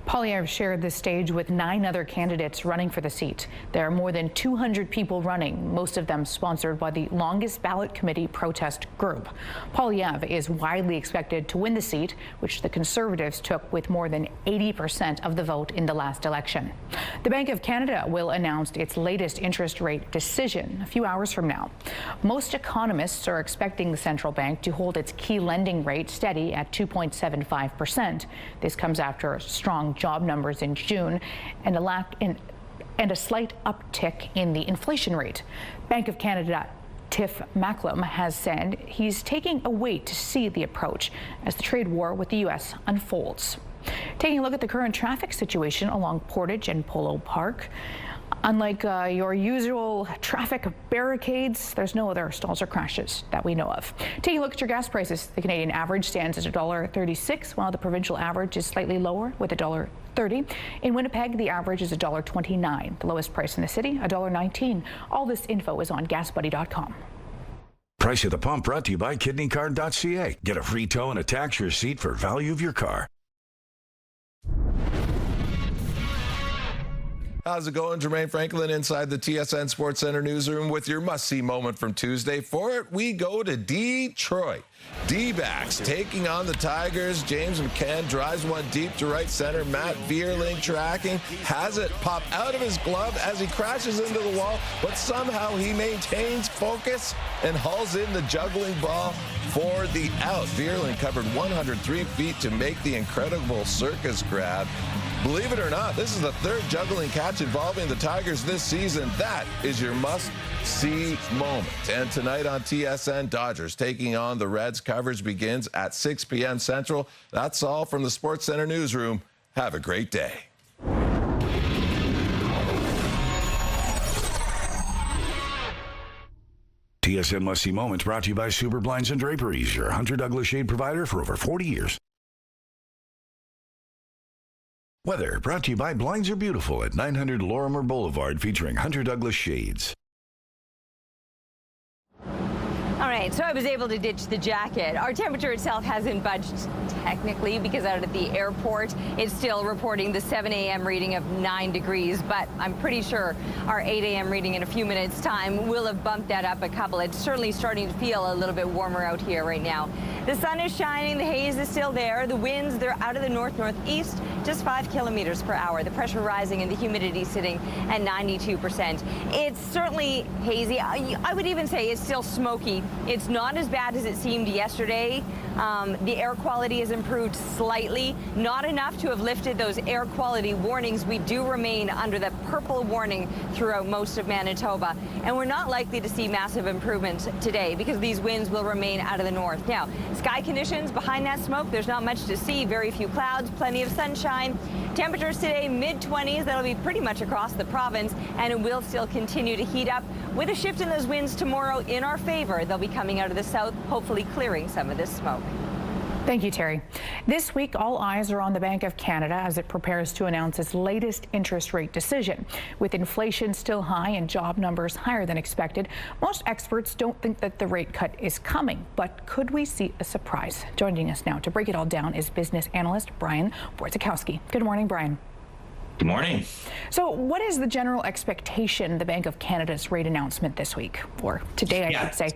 Poilievre shared the stage with 9 other candidates running for the seat. There are more than 200 people running, most of them sponsored by the longest ballot committee protest group. Poilievre is widely expected to win the seat, which the Conservatives took with more than 80% of the vote in the last election. The Bank of Canada will announce its latest interest rate decision a few hours from now. Most economists are expecting the central bank to hold its key lending rate steady at 2.75%. This comes after strong job numbers in June and a slight uptick in the inflation rate. Bank of Canada Tiff Macklem has said he's taking a wait to see the approach as the trade war with the U.S. unfolds. Taking a look at the current traffic situation along Portage and Polo Park. Unlike your usual traffic barricades, there's no other stalls or crashes that we know of. Taking a look at your gas prices, the Canadian average stands at $1.36, while the provincial average is slightly lower with $1.30. In Winnipeg, the average is $1.29. The lowest price in the city, $1.19. All this info is on GasBuddy.com. Price at the Pump brought to you by KidneyCard.ca. Get a free tow and a tax receipt for value of your car. How's it going? Jermaine Franklin inside the TSN Sports Center newsroom with your must-see moment from Tuesday. For it, we go to Detroit. D-backs taking on the Tigers. James McCann drives one deep to right center. Matt Vierling tracking, has it pop out of his glove as he crashes into the wall, but somehow he maintains focus and hauls in the juggling ball for the out. Vierling covered 103 feet to make the incredible circus grab. Believe it or not, this is the third juggling catch involving the Tigers this season. That is your must-see moment. And tonight on TSN, Dodgers taking on the Reds. Coverage begins at 6 p.m. Central. That's all from the Sports Center newsroom. Have a great day. TSN Must-See Moments brought to you by Super Blinds and Draperies, your Hunter Douglas shade provider for over 40 years. Weather brought to you by Blinds Are Beautiful at 900 Lorimer Boulevard, featuring Hunter Douglas shades. All right, so I was able to ditch the jacket. Our temperature itself hasn't budged technically because out at the airport, it's still reporting the 7 a.m. reading of 9 degrees, but I'm pretty sure our 8 a.m. reading in a few minutes' time will have bumped that up a couple. It's certainly starting to feel a little bit warmer out here right now. The sun is shining, the haze is still there. The winds, they're out of the north-northeast, just 5 kilometers per hour. The pressure rising and the humidity sitting at 92%. It's certainly hazy. I would even say it's still smoky. It's not as bad as it seemed yesterday. The air quality has improved slightly, not enough to have lifted those air quality warnings. We do remain under the purple warning throughout most of Manitoba, and we're not likely to see massive improvements today because these winds will remain out of the north. Now, sky conditions behind that smoke, there's not much to see, very few clouds, plenty of sunshine. Temperatures today, mid-20s, that'll be pretty much across the province, and it will still continue to heat up with a shift in those winds tomorrow in our favor. They'll be coming out of the south, hopefully clearing some of this smoke. Thank you, Terry. This week, all eyes are on the Bank of Canada as it prepares to announce its latest interest rate decision. With inflation still high and job numbers higher than expected, most experts don't think that the rate cut is coming. But could we see a surprise? Joining us now to break it all down is business analyst Brian Bortzakowski. Good morning, Brian. Good morning. So what is the general expectation, the Bank of Canada's rate announcement this week, or today, I should say?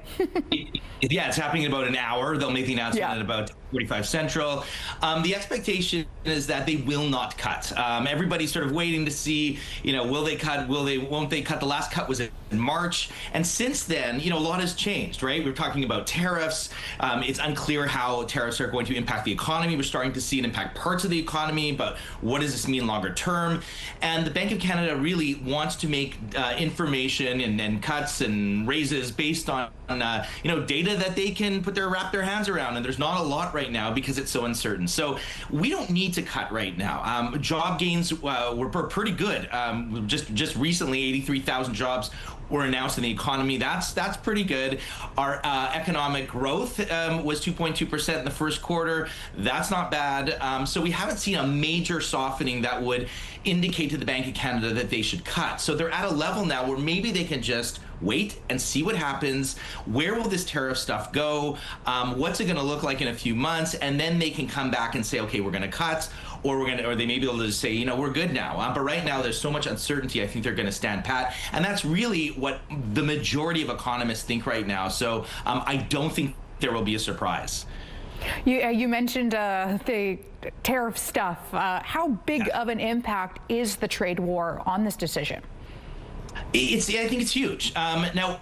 Yeah, it's happening in about an hour. They'll make the announcement at about 45 Central. The expectation is that they will not cut. Everybody's sort of waiting to see, will they cut, won't they cut? The last cut was in March. And since then, a lot has changed, right? We're talking about tariffs. It's unclear how tariffs are going to impact the economy. We're starting to see it impact parts of the economy, but what does this mean longer term? And the Bank of Canada really wants to make information and cuts and raises based on data that they can wrap their hands around. And there's not a lot right now because it's so uncertain. So we don't need to cut right now. Job gains were pretty good. Just recently, 83,000 jobs were announced in the economy. That's pretty good. Our economic growth was 2.2% in the first quarter. That's not bad. So we haven't seen a major softening that would indicate to the Bank of Canada that they should cut. So they're at a level now where maybe they can just wait and see what happens. Where will this tariff stuff go? What's it going to look like in a few months? And then they can come back and say, okay, we're going to cut, or they may be able to say, we're good now. But right now, there's so much uncertainty. I think they're going to stand pat, and that's really what the majority of economists think right now. So I don't think there will be a surprise. You mentioned the tariff stuff. How big of an impact is the trade war on this decision? I think it's huge. Now,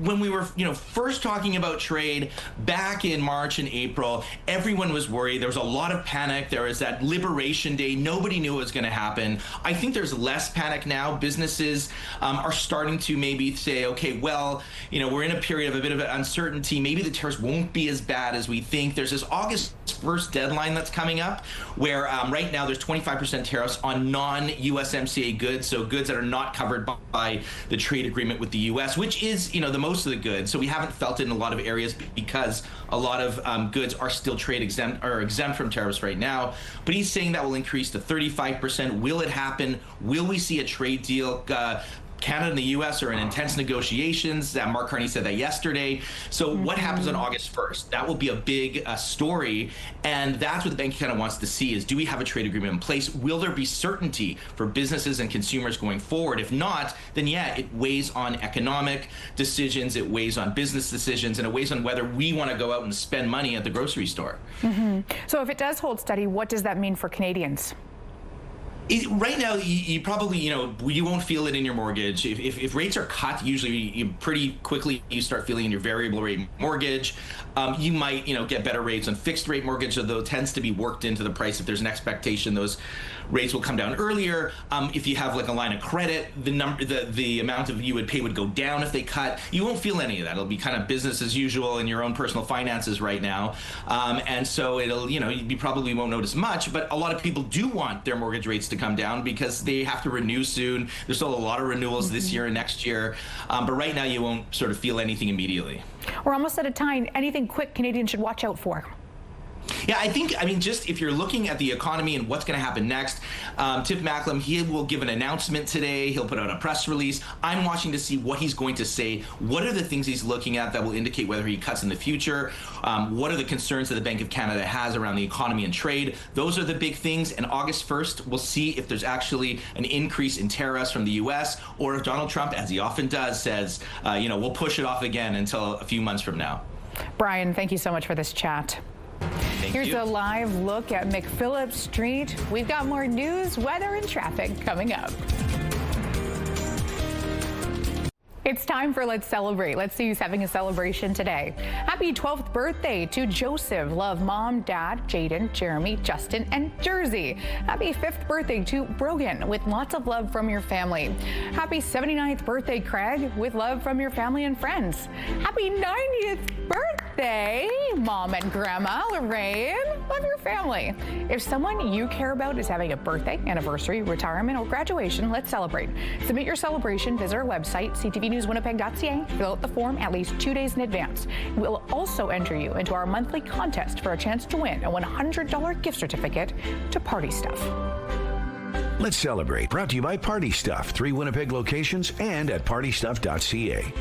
when we were, first talking about trade back in March and April, everyone was worried. There was a lot of panic. There was that Liberation Day. Nobody knew what was going to happen. I think there's less panic now. Businesses are starting to maybe say, okay, well, we're in a period of a bit of uncertainty. Maybe the tariffs won't be as bad as we think. There's this August 1st deadline that's coming up where right now there's 25% tariffs on non-USMCA goods, so goods that are not covered by the trade agreement with the U.S., which is, the most of the goods. So we haven't felt it in a lot of areas because a lot of goods are still trade exempt or exempt from tariffs right now. But he's saying that will increase to 35%. Will it happen? Will we see a trade deal? Canada and the U.S. are in intense negotiations. Mark Carney said that yesterday. So what happens on August 1st? That will be a big story. And that's what the Bank of Canada wants to see is, do we have a trade agreement in place? Will there be certainty for businesses and consumers going forward? If not, then it weighs on economic decisions, it weighs on business decisions, and it weighs on whether we want to go out and spend money at the grocery store. So if it does hold steady, what does that mean for Canadians? Right now, you probably, you won't feel it in your mortgage. If rates are cut, usually pretty quickly you start feeling in your variable rate mortgage. You might, get better rates on fixed rate mortgage, although it tends to be worked into the price. If there's an expectation, those rates will come down earlier. If you have like a line of credit, the amount of you would pay would go down if they cut. You won't feel any of that. It'll be kind of business as usual in your own personal finances right now. And so it'll, you probably won't notice much, but a lot of people do want their mortgage rates to come down because they have to renew soon. There's still a lot of renewals this year and next year. But right now you won't sort of feel anything immediately. We're almost out of time. Anything quick Canadians should watch out for? Yeah, I mean, just if you're looking at the economy and what's going to happen next, Tiff Macklem, he will give an announcement today. He'll put out a press release. I'm watching to see what he's going to say. What are the things he's looking at that will indicate whether he cuts in the future? What are the concerns that the Bank of Canada has around the economy and trade? Those are the big things. And August 1st, we'll see if there's actually an increase in tariffs from the U.S. or if Donald Trump, as he often does, says, we'll push it off again until a few months from now. Brian, thank you so much for this chat. Here's a live look at McPhillips Street. We've got more news, weather, and traffic coming up. It's time for Let's Celebrate. Let's see who's having a celebration today. Happy 12th birthday to Joseph. Love Mom, Dad, Jaden, Jeremy, Justin, and Jersey. Happy 5th birthday to Brogan with lots of love from your family. Happy 79th birthday, Craig, with love from your family and friends. Happy 90th birthday, Mom and Grandma, Lorraine. Love your family. If someone you care about is having a birthday, anniversary, retirement, or graduation, let's celebrate. Submit your celebration. Visit our website, ctvnewswinnipeg.ca. Fill out the form at least 2 days in advance. We'll also enter you into our monthly contest for a chance to win a $100 gift certificate to Party Stuff. Let's Celebrate, brought to you by Party Stuff, 3 Winnipeg locations and at partystuff.ca.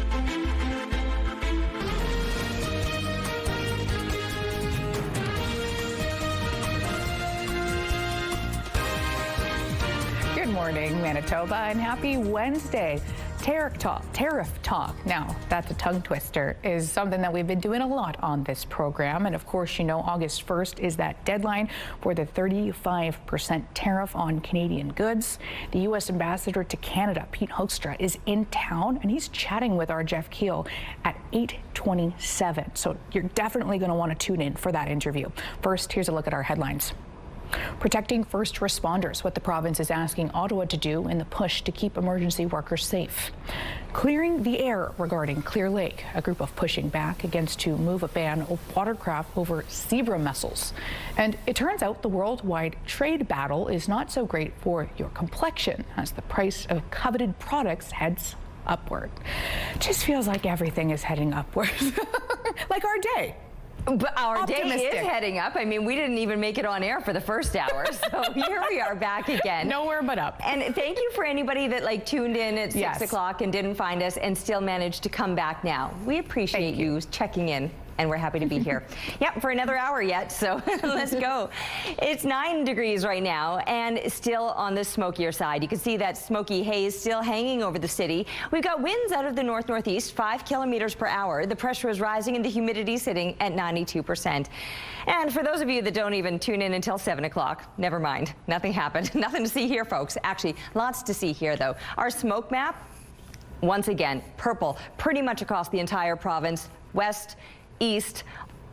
Good morning, Manitoba, and happy Wednesday. Tariff talk. Now, that's a tongue twister, is something that we've been doing a lot on this program. And of course, August 1st is that deadline for the 35% tariff on Canadian goods. The U.S. ambassador to Canada, Pete Hoekstra, is in town, and he's chatting with our Jeff Keel at 8:27. So you're definitely going to want to tune in for that interview. First, here's a look at our headlines. Protecting first responders, what the province is asking Ottawa to do in the push to keep emergency workers safe. Clearing the air regarding Clear Lake, a group of pushing back against to move a ban of watercraft over zebra mussels. And it turns out the worldwide trade battle is not so great for your complexion as the price of coveted products heads upward. Just feels like everything is heading upward, like our day. But our Optimistic. day is heading up. I mean, we didn't even make it on air for the first hour, so here we are back again. Nowhere but up. And thank you for anybody that tuned in at 6 o'clock and didn't find us and still managed to come back now. We appreciate you checking in. And we're happy to be here. Yep, for another hour yet, so let's go. It's 9 degrees right now and still on the smokier side. You can see that smoky haze still hanging over the city. We've got winds out of the north-northeast, 5 kilometers per hour. The pressure is rising and the humidity sitting at 92%. And for those of you that don't even tune in until 7 o'clock, never mind. Nothing happened. Nothing to see here, folks. Actually, lots to see here, though. Our smoke map, once again, purple, pretty much across the entire province, west, east,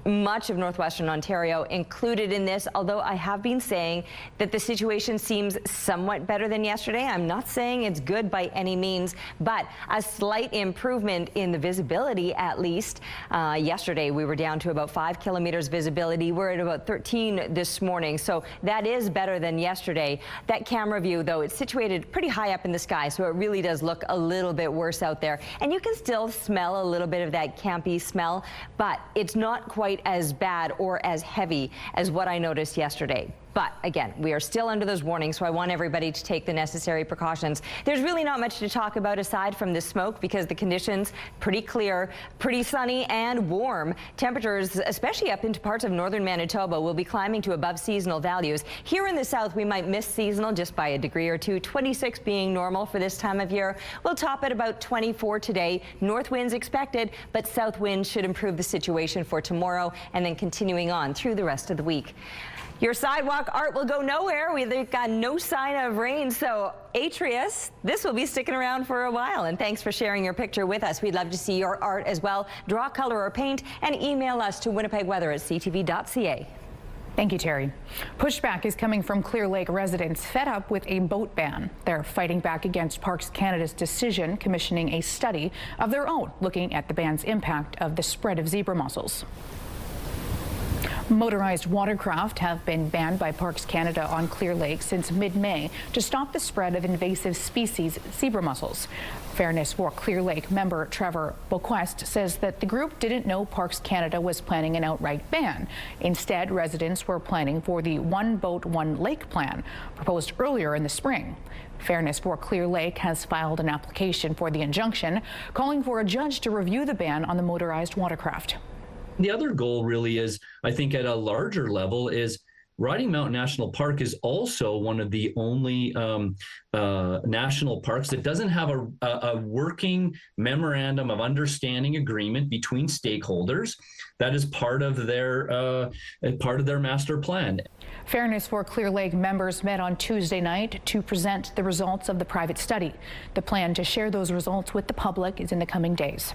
much of northwestern Ontario included in this, although I have been saying that the situation seems somewhat better than yesterday. I'm not saying it's good by any means, but a slight improvement in the visibility at least. Yesterday we were down to about 5 kilometers visibility. We're at about 13 this morning, so that is better than yesterday. That camera view, though, it's situated pretty high up in the sky, so it really does look a little bit worse out there. And you can still smell a little bit of that campy smell, but it's not quite as bad or as heavy as what I noticed yesterday. But again, we are still under those warnings, so I want everybody to take the necessary precautions. There's really not much to talk about aside from the smoke because the conditions pretty clear, pretty sunny and warm. Temperatures, especially up into parts of northern Manitoba, will be climbing to above seasonal values. Here in the south, we might miss seasonal just by a degree or two, 26 being normal for this time of year. We'll top at about 24 today. North winds expected, but south winds should improve the situation for tomorrow and then continuing on through the rest of the week. Your sidewalk art will go nowhere. We've got no sign of rain, so Atrius, this will be sticking around for a while. And thanks for sharing your picture with us. We'd love to see your art as well. Draw, color, or paint, and email us to winnipegweather@ctv.ca. Thank you, Terry. Pushback is coming from Clear Lake residents fed up with a boat ban. They're fighting back against Parks Canada's decision, commissioning a study of their own looking at the ban's impact of the spread of zebra mussels. Motorized watercraft have been banned by Parks Canada on Clear Lake since mid-May to stop the spread of invasive species zebra mussels. Fairness for Clear Lake member Trevor Boquest says that the group didn't know Parks Canada was planning an outright ban. Instead, residents were planning for the One Boat, One Lake plan proposed earlier in the spring. Fairness for Clear Lake has filed an application for the injunction, calling for a judge to review the ban on the motorized watercraft. The other goal really is, I think at a larger level, is Riding Mountain National Park is also one of the only national parks that doesn't have a working memorandum of understanding agreement between stakeholders. That is part of their master plan. Fairness for Clear Lake members met on Tuesday night to present the results of the private study. The plan to share those results with the public is in the coming days.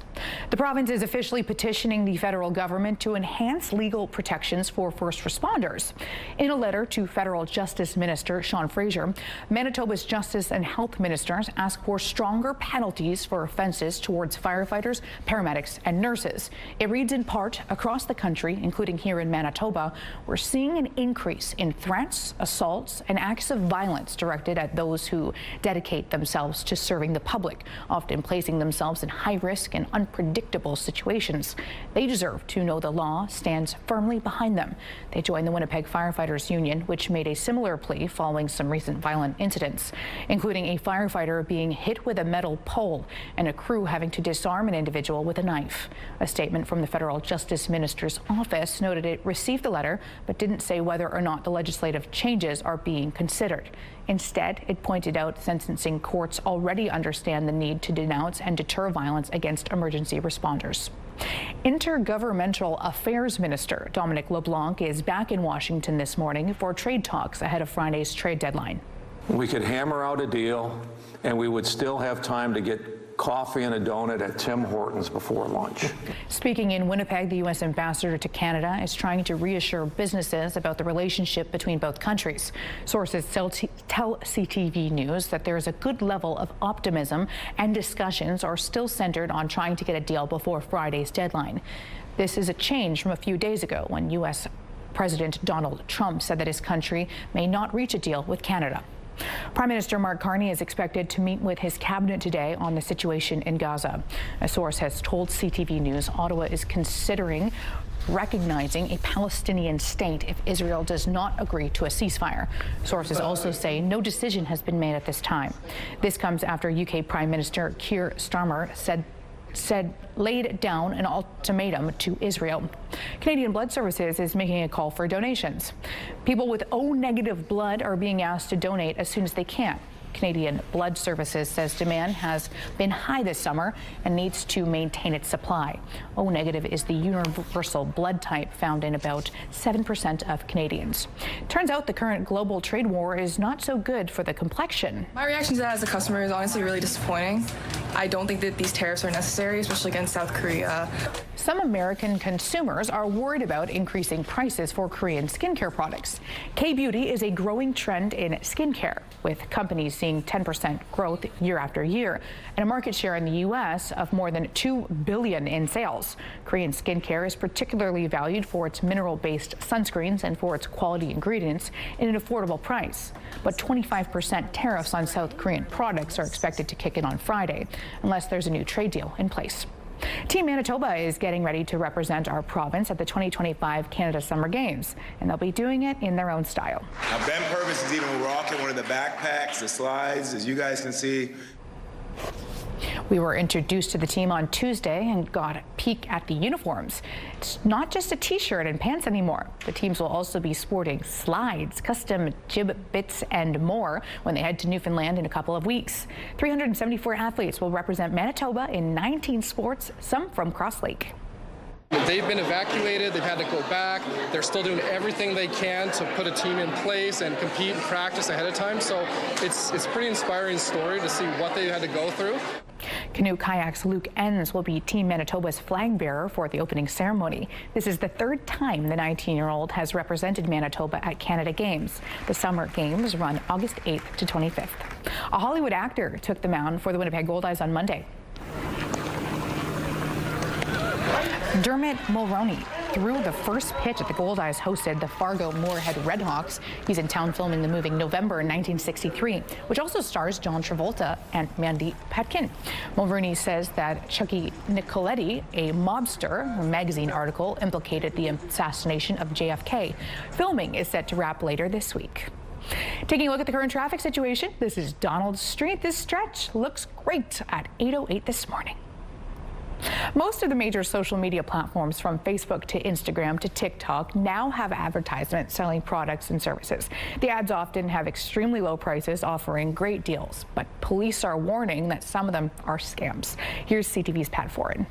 The province is officially petitioning the federal government to enhance legal protections for first responders. In a letter to Federal Justice Minister Sean Fraser, Manitoba's Justice and Health Ministers ask for stronger penalties for offenses towards firefighters, paramedics, and nurses. It reads in part, across the country, including here in Manitoba, we're seeing an increase in threats, assaults, and acts of violence directed at those who dedicate themselves to serving the public, often placing themselves in high-risk and unpredictable situations. They deserve to know the law stands firmly behind them. They joined the Winnipeg Firefighters Union, which made a similar plea following some recent violent incidents, including a firefighter being hit with a metal pole and a crew having to disarm an individual with a knife. A statement from the Federal Justice Minister's office noted it received the letter, but didn't say whether or not the legislative changes are being considered. Instead, it pointed out sentencing courts already understand the need to denounce and deter violence against emergency responders. Intergovernmental Affairs Minister Dominic LeBlanc is back in Washington this morning for trade talks ahead of Friday's trade deadline. We could hammer out a deal, and we would still have time to get coffee and a donut at Tim Hortons before lunch. Speaking in Winnipeg, the U.S. ambassador to Canada is trying to reassure businesses about the relationship between both countries. Sources tell CTV News that there is a good level of optimism and discussions are still centered on trying to get a deal before Friday's deadline. This is a change from a few days ago when U.S. President Donald Trump said that his country may not reach a deal with Canada. Prime Minister Mark Carney is expected to meet with his cabinet today on the situation in Gaza. A source has told CTV News Ottawa is considering recognizing a Palestinian state if Israel does not agree to a ceasefire. Sources also say no decision has been made at this time. This comes after UK Prime Minister Keir Starmer laid down an ultimatum to Israel. Canadian Blood Services is making a call for donations. People with O-negative blood are being asked to donate as soon as they can. Canadian Blood Services says demand has been high this summer and needs to maintain its supply. O-negative is the universal blood type found in about 7% of Canadians. Turns out the current global trade war is not so good for the complexion. My reaction to that as a customer is honestly really disappointing. I don't think that these tariffs are necessary, especially against South Korea. Some American consumers are worried about increasing prices for Korean skincare products. K-beauty is a growing trend in skincare, with companies seeing 10% growth year after year and a market share in the U.S. of more than $2 billion in sales. Korean skincare is particularly valued for its mineral-based sunscreens and for its quality ingredients in an affordable price. But 25% tariffs on South Korean products are expected to kick in on Friday, unless there's a new trade deal in place. Team Manitoba is getting ready to represent our province at the 2025 Canada Summer Games, and they'll be doing it in their own style. Now, Ben Purvis is even rocking one of the backpacks, the slides, as you guys can see. We were introduced to the team on Tuesday and got a peek at the uniforms. It's not just a t-shirt and pants anymore. The teams will also be sporting slides, custom jib bits, and more when they head to Newfoundland in a couple of weeks. 374 athletes will represent Manitoba in 19 sports, some from Cross Lake. They've been evacuated, they've had to go back, they're still doing everything they can to put a team in place and compete and practice ahead of time, so it's a pretty inspiring story to see what they had to go through. Canoe Kayaks Luke Enns will be Team Manitoba's flag bearer for the opening ceremony. This is the third time the 19-year-old has represented Manitoba at Canada Games. The Summer Games run August 8th to 25th. A Hollywood actor took the mound for the Winnipeg Goldeyes on Monday. Dermot Mulroney threw the first pitch at the Goldeyes hosted the Fargo Moorhead Redhawks. He's in town filming the movie November in 1963, which also stars John Travolta and Mandy Patinkin. Mulroney says that Chucky Nicoletti, a mobster, a magazine article implicated the assassination of JFK. Filming is set to wrap later this week. Taking a look at the current traffic situation, this is Donald Street. This stretch looks great at 8:08 this morning. Most of the major social media platforms, from Facebook to Instagram to TikTok, now have advertisements selling products and services. The ads often have extremely low prices, offering great deals, but police are warning that some of them are scams. Here's CTV's Pat Foran.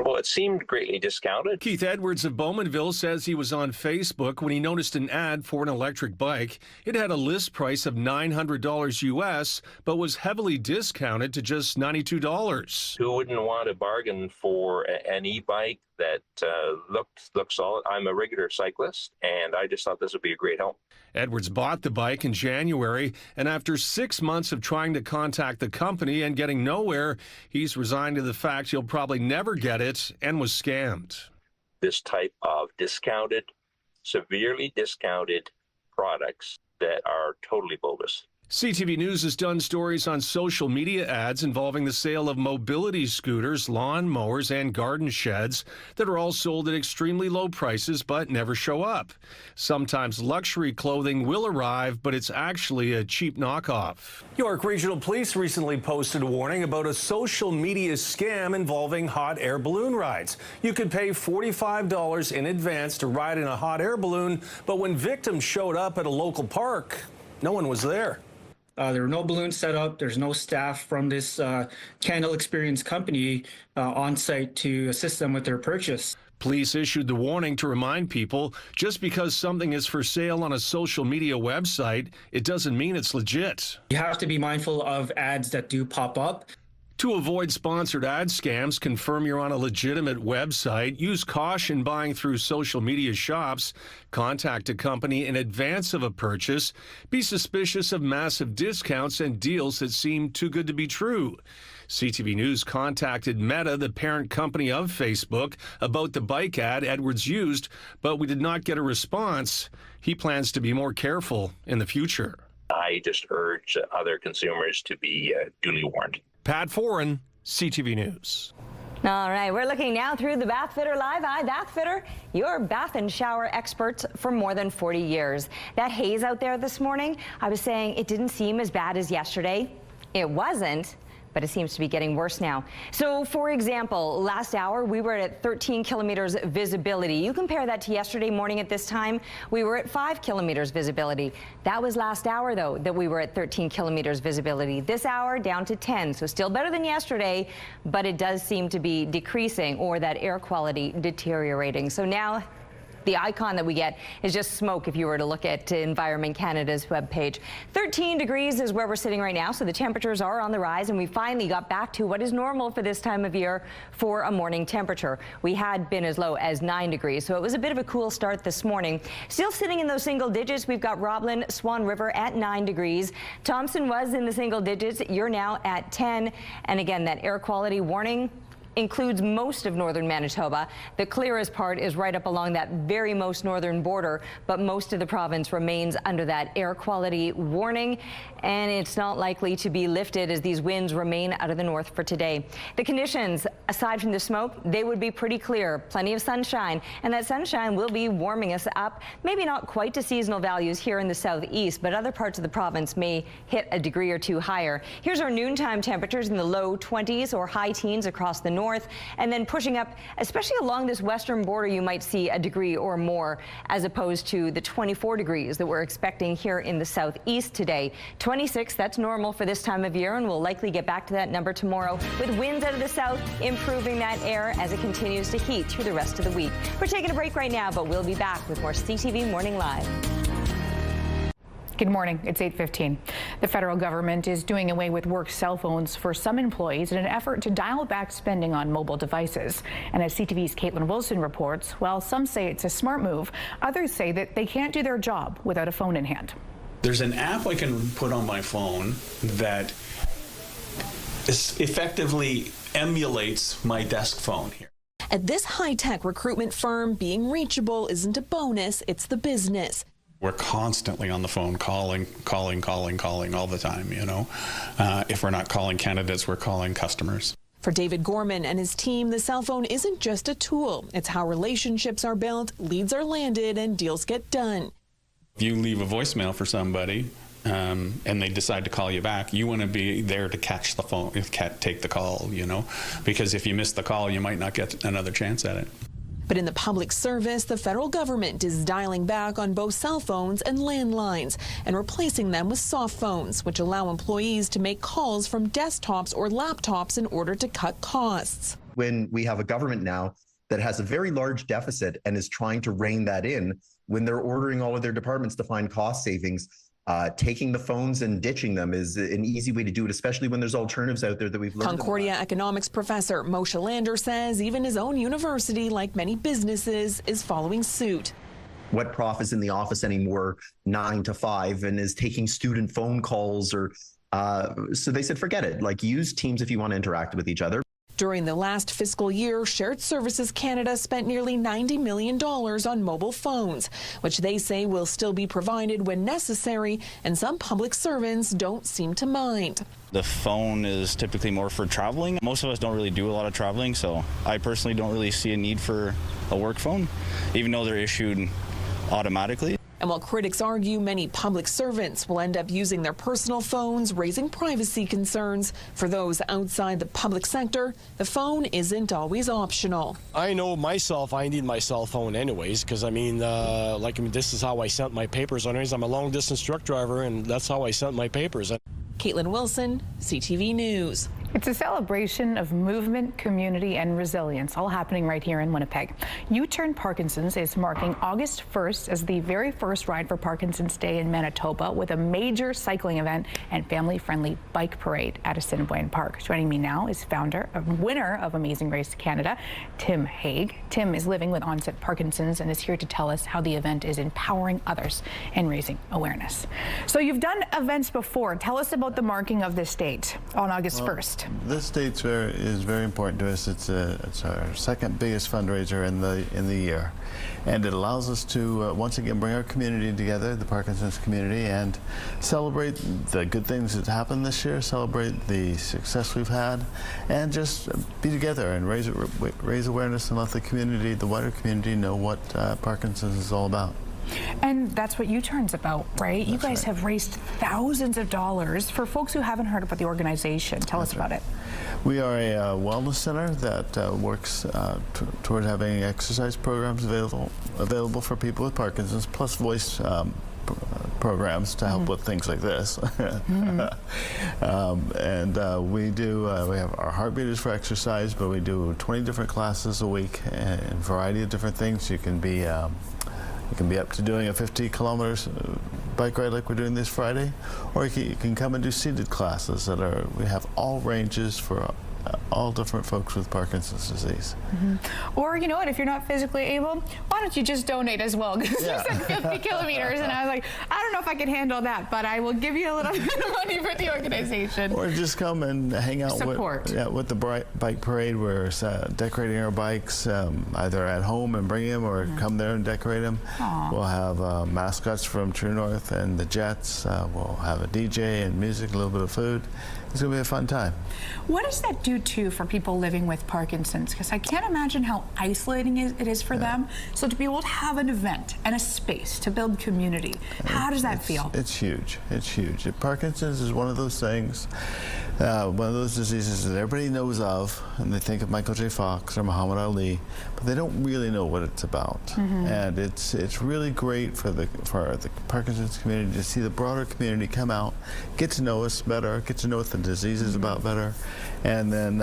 Well, it seemed greatly discounted. Keith Edwards of Bowmanville says he was on Facebook when he noticed an ad for an electric bike. It had a list price of $900 US, but was heavily discounted to just $92. Who wouldn't want to bargain for an e-bike that looked solid? I'm a regular cyclist, and I just thought this would be a great help. Edwards bought the bike in January, and after 6 months of trying to contact the company and getting nowhere, he's resigned to the fact he'll probably never get it and was scammed. This type of discounted, severely discounted products that are totally bogus. CTV News has done stories on social media ads involving the sale of mobility scooters, lawn mowers, and garden sheds that are all sold at extremely low prices but never show up. Sometimes luxury clothing will arrive, but it's actually a cheap knockoff. York Regional Police recently posted a warning about a social media scam involving hot air balloon rides. You could pay $45 in advance to ride in a hot air balloon, but when victims showed up at a local park, no one was there. There were no balloons set up. There's no staff from this Candle Experience company on site to assist them with their purchase. Police issued the warning to remind people just because something is for sale on a social media website, it doesn't mean it's legit. You have to be mindful of ads that do pop up. To avoid sponsored ad scams, confirm you're on a legitimate website. Use caution buying through social media shops. Contact a company in advance of a purchase. Be suspicious of massive discounts and deals that seem too good to be true. CTV News contacted Meta, the parent company of Facebook, about the bike ad Edwards used, but we did not get a response. He plans to be more careful in the future. I just urge other consumers to be duly warned. Pat Foran, CTV News. All right, we're looking now through the Bathfitter Live Eye. Bathfitter, your bath and shower experts for more than 40 years. That haze out there this morning, I was saying it didn't seem as bad as yesterday. It wasn't, but it seems to be getting worse now. So, for example, last hour we were at 13 kilometers visibility. You compare that to yesterday morning at this time, we were at 5 kilometers visibility. That was last hour, though, that we were at 13 kilometers visibility. This hour down to 10, so still better than yesterday, but it does seem to be decreasing, or that air quality deteriorating. So now the icon that we get is just smoke if you were to look at Environment Canada's webpage. 13 degrees is where we're sitting right now, so the temperatures are on the rise, and we finally got back to what is normal for this time of year for a morning temperature. We had been as low as 9 degrees, so it was a bit of a cool start this morning. Still sitting in those single digits, we've got Roblin, Swan River at 9 degrees. Thompson was in the single digits. You're now at 10, and again, that air quality warning includes most of northern Manitoba. The clearest part is right up along that very most northern border, but most of the province remains under that air quality warning, and it's not likely to be lifted as these winds remain out of the north for today. The conditions, aside from the smoke, they would be pretty clear. Plenty of sunshine, and that sunshine will be warming us up. Maybe not quite to seasonal values here in the southeast, but other parts of the province may hit a degree or two higher. Here's our noontime temperatures in the low 20s or high teens across the north, and then pushing up, especially along this western border, you might see a degree or more, as opposed to the 24 degrees that we're expecting here in the southeast today. 26, that's normal for this time of year, and we'll likely get back to that number tomorrow, with winds out of the south improving that air as it continues to heat through the rest of the week. We're taking a break right now, but we'll be back with more CTV Morning Live. Good morning. It's 8:15. The federal government is doing away with work cell phones for some employees in an effort to dial back spending on mobile devices. And as CTV's Caitlin Wilson reports, while some say it's a smart move, others say that they can't do their job without a phone in hand. There's an app I can put on my phone that effectively emulates my desk phone here. At this high-tech recruitment firm, being reachable isn't a bonus, it's the business. We're constantly on the phone calling all the time, you know. If we're not calling candidates, we're calling customers. For David Gorman and his team, the cell phone isn't just a tool. It's how relationships are built, leads are landed, and deals get done. If you leave a voicemail for somebody and they decide to call you back, you want to be there to catch the phone, take the call, you know, because if you miss the call, you might not get another chance at it. But in the public service, the federal government is dialing back on both cell phones and landlines and replacing them with soft phones, which allow employees to make calls from desktops or laptops in order to cut costs. When we have a government now that has a very large deficit and is trying to rein that in, when they're ordering all of their departments to find cost savings, taking the phones and ditching them is an easy way to do it, especially when there's alternatives out there that we've learned. Concordia economics professor Moshe Lander says even his own university, like many businesses, is following suit. What prof is in the office anymore 9 to 5 and is taking student phone calls or so they said, forget it. Like, use Teams if you want to interact with each other. During the last fiscal year, Shared Services Canada spent nearly $90 million on mobile phones, which they say will still be provided when necessary, and some public servants don't seem to mind. The phone is typically more for traveling. Most of us don't really do a lot of traveling, so I personally don't really see a need for a work phone, even though they're issued automatically. And while critics argue many public servants will end up using their personal phones, raising privacy concerns, for those outside the public sector, the phone isn't always optional. I know myself, I need my cell phone anyways, because this is how I sent my papers. Anyways, I'm a long distance truck driver, and that's how I sent my papers. Caitlin Wilson, CTV News. It's a celebration of movement, community, and resilience, all happening right here in Winnipeg. U-Turn Parkinson's is marking August 1st as the very first Ride for Parkinson's Day in Manitoba, with a major cycling event and family-friendly bike parade at Assiniboine Park. Joining me now is winner of Amazing Race Canada, Tim Haig. Tim is living with onset Parkinson's and is here to tell us how the event is empowering others and raising awareness. So you've done events before. Tell us about the marking of this date on August 1st. This date is very important to us. It's our second biggest fundraiser in the year, and it allows us to once again bring our community together, the Parkinson's community, and celebrate the good things that happened this year, celebrate the success we've had, and just be together and raise awareness and let the community, the wider community, know what Parkinson's is all about. And that's what U-Turn's about, right? You guys have raised thousands of dollars. For folks who haven't heard about the organization, tell us about it. We are a wellness center that works toward having exercise programs available for people with Parkinson's, plus voice programs to help with things like this. We have our heart beaters for exercise, but we do 20 different classes a week and a variety of different things. You can be up to doing a 50 kilometers bike ride like we're doing this Friday, or you can come and do seated classes we have all ranges for all different folks with Parkinson's disease. Or, you know what, if you're not physically able, why don't you just donate as well? Because you said 50 kilometers, and I was like, I don't know if I can handle that, but I will give you a little bit of money for the organization. Or just come and hang out with the bike parade. We're decorating our bikes either at home and bring them, or come there and decorate them. We'll have mascots from True North and the Jets. We'll have a DJ and music, a little bit of food. It's going to be a fun time. What does that do, too, for people living with Parkinson's? Because I can't imagine how isolating it is for them. So to be able to have an event and a space to build community, how does that feel? It's huge. It's huge. Parkinson's is one of those things, one of those diseases that everybody knows of, and they think of Michael J. Fox or Muhammad Ali, but they don't really know what it's about. And it's really great for the Parkinson's community to see the broader community come out, get to know us better, get to know what the disease is about better, and then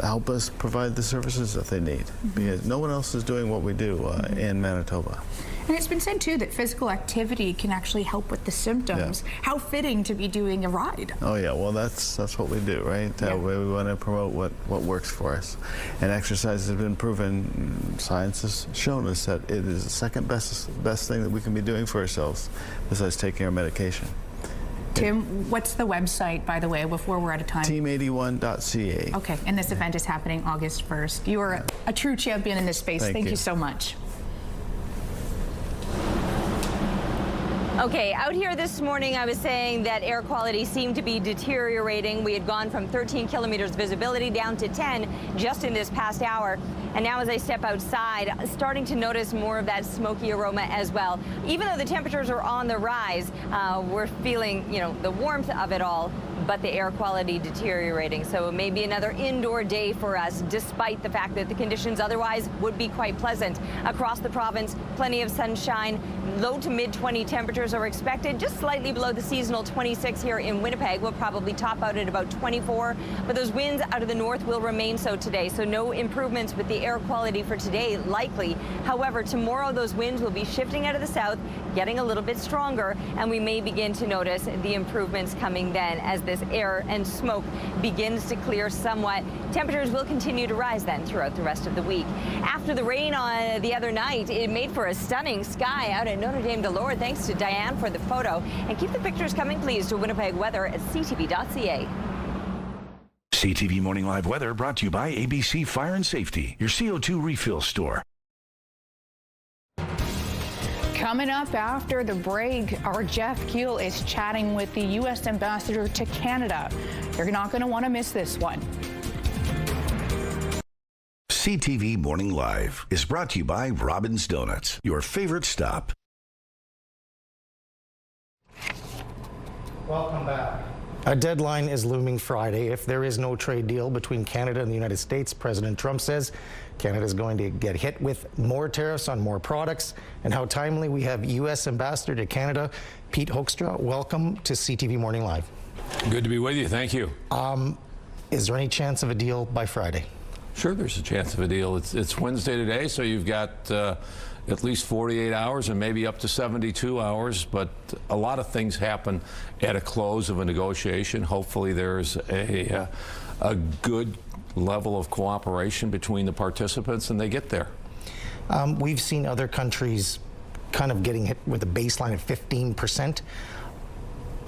help us provide the services that they need, because no one else is doing what we do in Manitoba. And it's been said, too, that physical activity can actually help with the symptoms. How fitting to be doing a ride. Oh, yeah. Well, that's what we do, right? We want to promote what works for us. And exercise has been proven. Science has shown us that it is the second best thing that we can be doing for ourselves, besides taking our medication. Tim, what's the website, by the way, before we're out of time? Team81.ca. Okay, and this event is happening August 1st. You are a true champion in this space. Thank you so much. Okay, out here this morning, I was saying that air quality seemed to be deteriorating. We had gone from 13 kilometers visibility down to 10 just in this past hour. And now as I step outside, starting to notice more of that smoky aroma as well. Even though the temperatures are on the rise, we're feeling, the warmth of it all, but the air quality deteriorating. So maybe another indoor day for us, despite the fact that the conditions otherwise would be quite pleasant. Across the province, plenty of sunshine, low to mid 20 temperatures are expected, just slightly below the seasonal 26 here in Winnipeg. We'll probably top out at about 24, but those winds out of the north will remain so today. So no improvements with the air quality for today likely. However, tomorrow those winds will be shifting out of the south, getting a little bit stronger, and we may begin to notice the improvements coming then as this air and smoke begins to clear somewhat. Temperatures will continue to rise then throughout the rest of the week. After the rain on the other night, it made for a stunning sky out at Notre Dame de Lourdes. Thanks to Diane for the photo. And keep the pictures coming, please, to Winnipeg Weather at CTV.ca. CTV Morning Live Weather brought to you by ABC Fire and Safety, your CO2 refill store. Coming up after the break, our Jeff Keel is chatting with the U.S. Ambassador to Canada. You're not going to want to miss this one. CTV Morning Live is brought to you by Robin's Donuts, your favorite stop. Welcome back. A deadline is looming Friday. If there is no trade deal between Canada and the United States, President Trump says Canada is going to get hit with more tariffs on more products. And how timely. We have U.S. Ambassador to Canada, Pete Hoekstra. Welcome to CTV Morning Live. Good to be with you. Thank you. Is there any chance of a deal by Friday? Sure, there's a chance of a deal. It's Wednesday today, so you've got at least 48 hours and maybe up to 72 hours, but a lot of things happen at a close of a negotiation. Hopefully there's a good level of cooperation between the participants and they get there. We've seen other countries kind of getting hit with a baseline of 15%.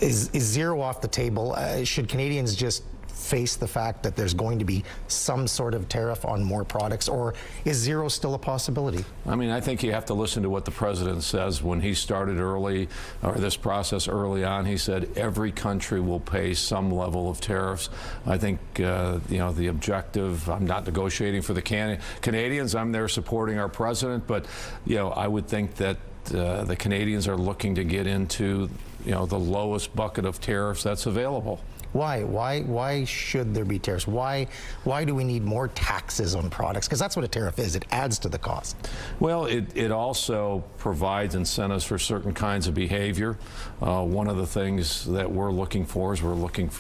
Is zero off the table? Should Canadians just face the fact that there's going to be some sort of tariff on more products, or is zero still a possibility? I mean, I think you have to listen to what the president says. When he started early, or this process early on, he said every country will pay some level of tariffs. I think, the objective, I'm not negotiating for the Canadians, I'm there supporting our president, but, I would think that the Canadians are looking to get into, the lowest bucket of tariffs that's available. Why should there be tariffs? Why do we need more taxes on products? Because that's what a tariff is. It adds to the cost. Well, it also provides incentives for certain kinds of behavior. One of the things that we're looking for is we're looking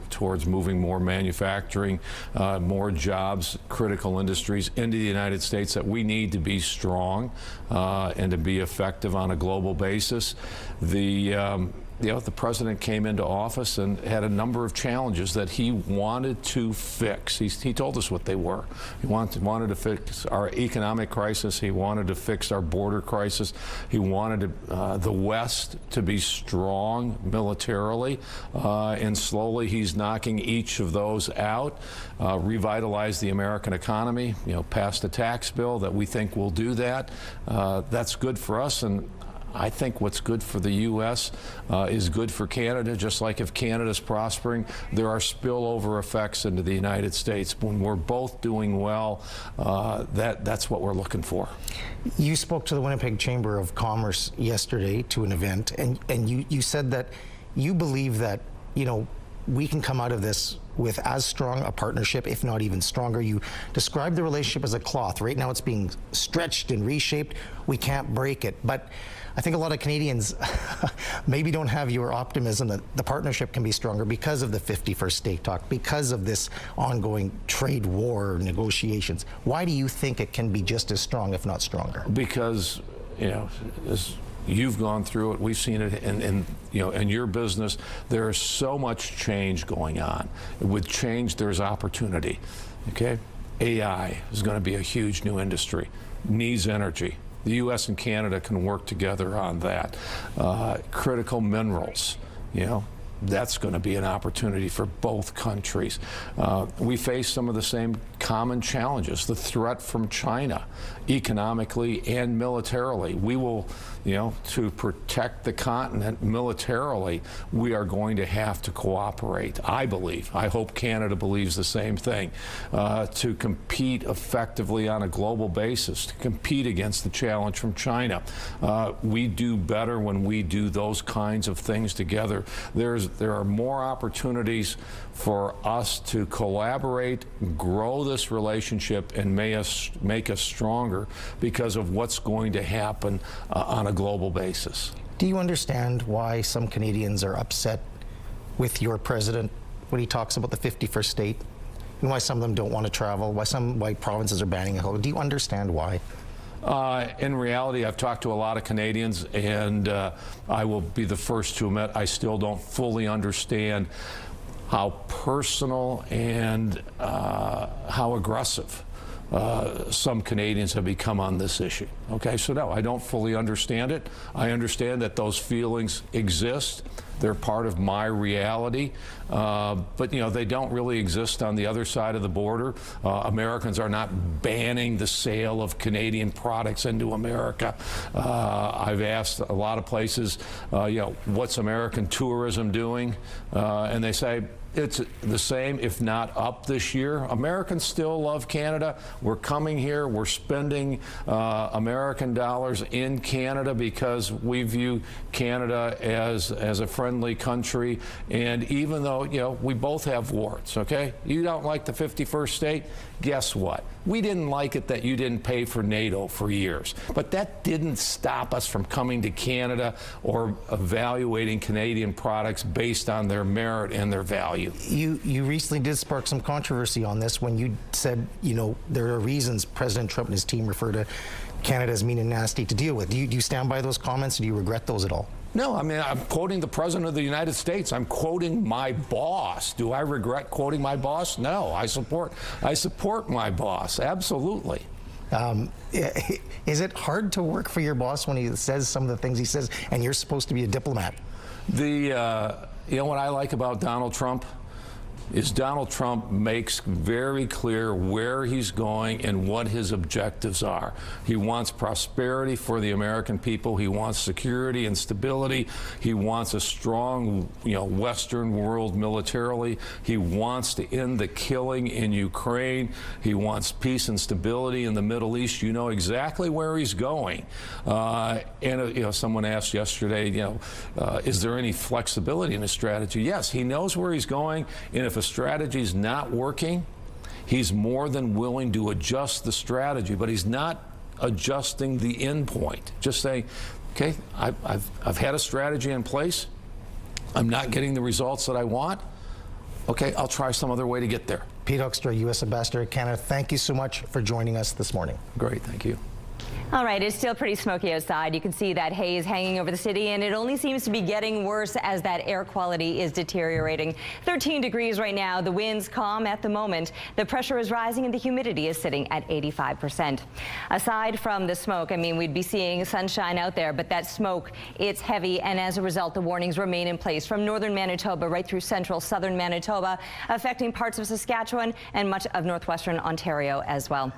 towards moving more manufacturing, more jobs, critical industries into the United States that we need to be strong and to be effective on a global basis. The president came into office and had a number of challenges that he wanted to fix. He told us what they were. He wanted to fix our economic crisis. He wanted to fix our border crisis. He wanted the West to be strong militarily, and slowly he's knocking each of those out. Revitalize the American economy, passed a tax bill that we think will do that. That's good for us, and I think what's good for the U.S. Is good for Canada. Just like if Canada's prospering, there are spillover effects into the United States. When we're both doing well, that's what we're looking for. You spoke to the Winnipeg Chamber of Commerce yesterday to an event, and you said that you believe that, we can come out of this with as strong a partnership, if not even stronger. You described the relationship as a cloth. Right now it's being stretched and reshaped. We can't break it. But I think a lot of Canadians maybe don't have your optimism that the partnership can be stronger because of the 51st state talk, because of this ongoing trade war negotiations. Why do you think it can be just as strong, if not stronger? Because, as you've gone through it, we've seen it in your business. There is so much change going on. With change, there's opportunity. Okay? AI is going to be a huge new industry. Needs energy. The U.S. and Canada can work together on that. Critical minerals, that's going to be an opportunity for both countries. We face some of the same common challenges, the threat from China, economically and militarily. We will, to protect the continent militarily, we are going to have to cooperate, I believe. I hope Canada believes the same thing, to compete effectively on a global basis, to compete against the challenge from China. We do better when we do those kinds of things together. There are more opportunities for us to collaborate, grow this relationship, and make us stronger because of what's going to happen on a global basis. Do you understand why some Canadians are upset with your president when he talks about the 51st state, and why some of them don't want to travel, why provinces are banning it? Do you understand why? In reality, I've talked to a lot of Canadians, and I will be the first to admit I still don't fully understand how personal and how aggressive some Canadians have become on this issue. Okay, so no, I don't fully understand it. I understand that those feelings exist. They're part of my reality, but they don't really exist on the other side of the border. Americans are not banning the sale of Canadian products into America. I've asked a lot of places, what's American tourism doing? And they say, it's the same, if not up this year. Americans still love Canada. We're coming here. We're spending American dollars in Canada because we view Canada as a friendly country. And even though, we both have warts, okay? You don't like the 51st state? Guess what? We didn't like it that you didn't pay for NATO for years. But that didn't stop us from coming to Canada or evaluating Canadian products based on their merit and their value. You recently did spark some controversy on this when you said, there are reasons President Trump and his team refer to Canada as mean and nasty to deal with. Do you stand by those comments, or do you regret those at all? No, I mean, I'm quoting the President of the United States. I'm quoting my boss. Do I regret quoting my boss? No, I support my boss, absolutely. Is it hard to work for your boss when he says some of the things he says, and you're supposed to be a diplomat? What I like about Donald Trump is Donald Trump makes very clear where he's going and what his objectives are. He wants prosperity for the American people. He wants security and stability. He wants a strong, Western world militarily. He wants to end the killing in Ukraine. He wants peace and stability in the Middle East. You know exactly where he's going. Someone asked yesterday, is there any flexibility in his strategy? Yes, he knows where he's going, and if a strategy is not working, he's more than willing to adjust the strategy, but he's not adjusting the end point. Just saying, okay, I've had a strategy in place. I'm not getting the results that I want. Okay, I'll try some other way to get there. Pete Hoekstra, U.S. Ambassador to Canada, thank you so much for joining us this morning. Great, thank you. All right, it's still pretty smoky outside. You can see that haze hanging over the city, and it only seems to be getting worse as that air quality is deteriorating. 13 degrees right now. The wind's calm at the moment. The pressure is rising, and the humidity is sitting at 85%. Aside from the smoke, we'd be seeing sunshine out there, but that smoke, it's heavy, and as a result, the warnings remain in place from northern Manitoba right through central southern Manitoba, affecting parts of Saskatchewan and much of northwestern Ontario as well.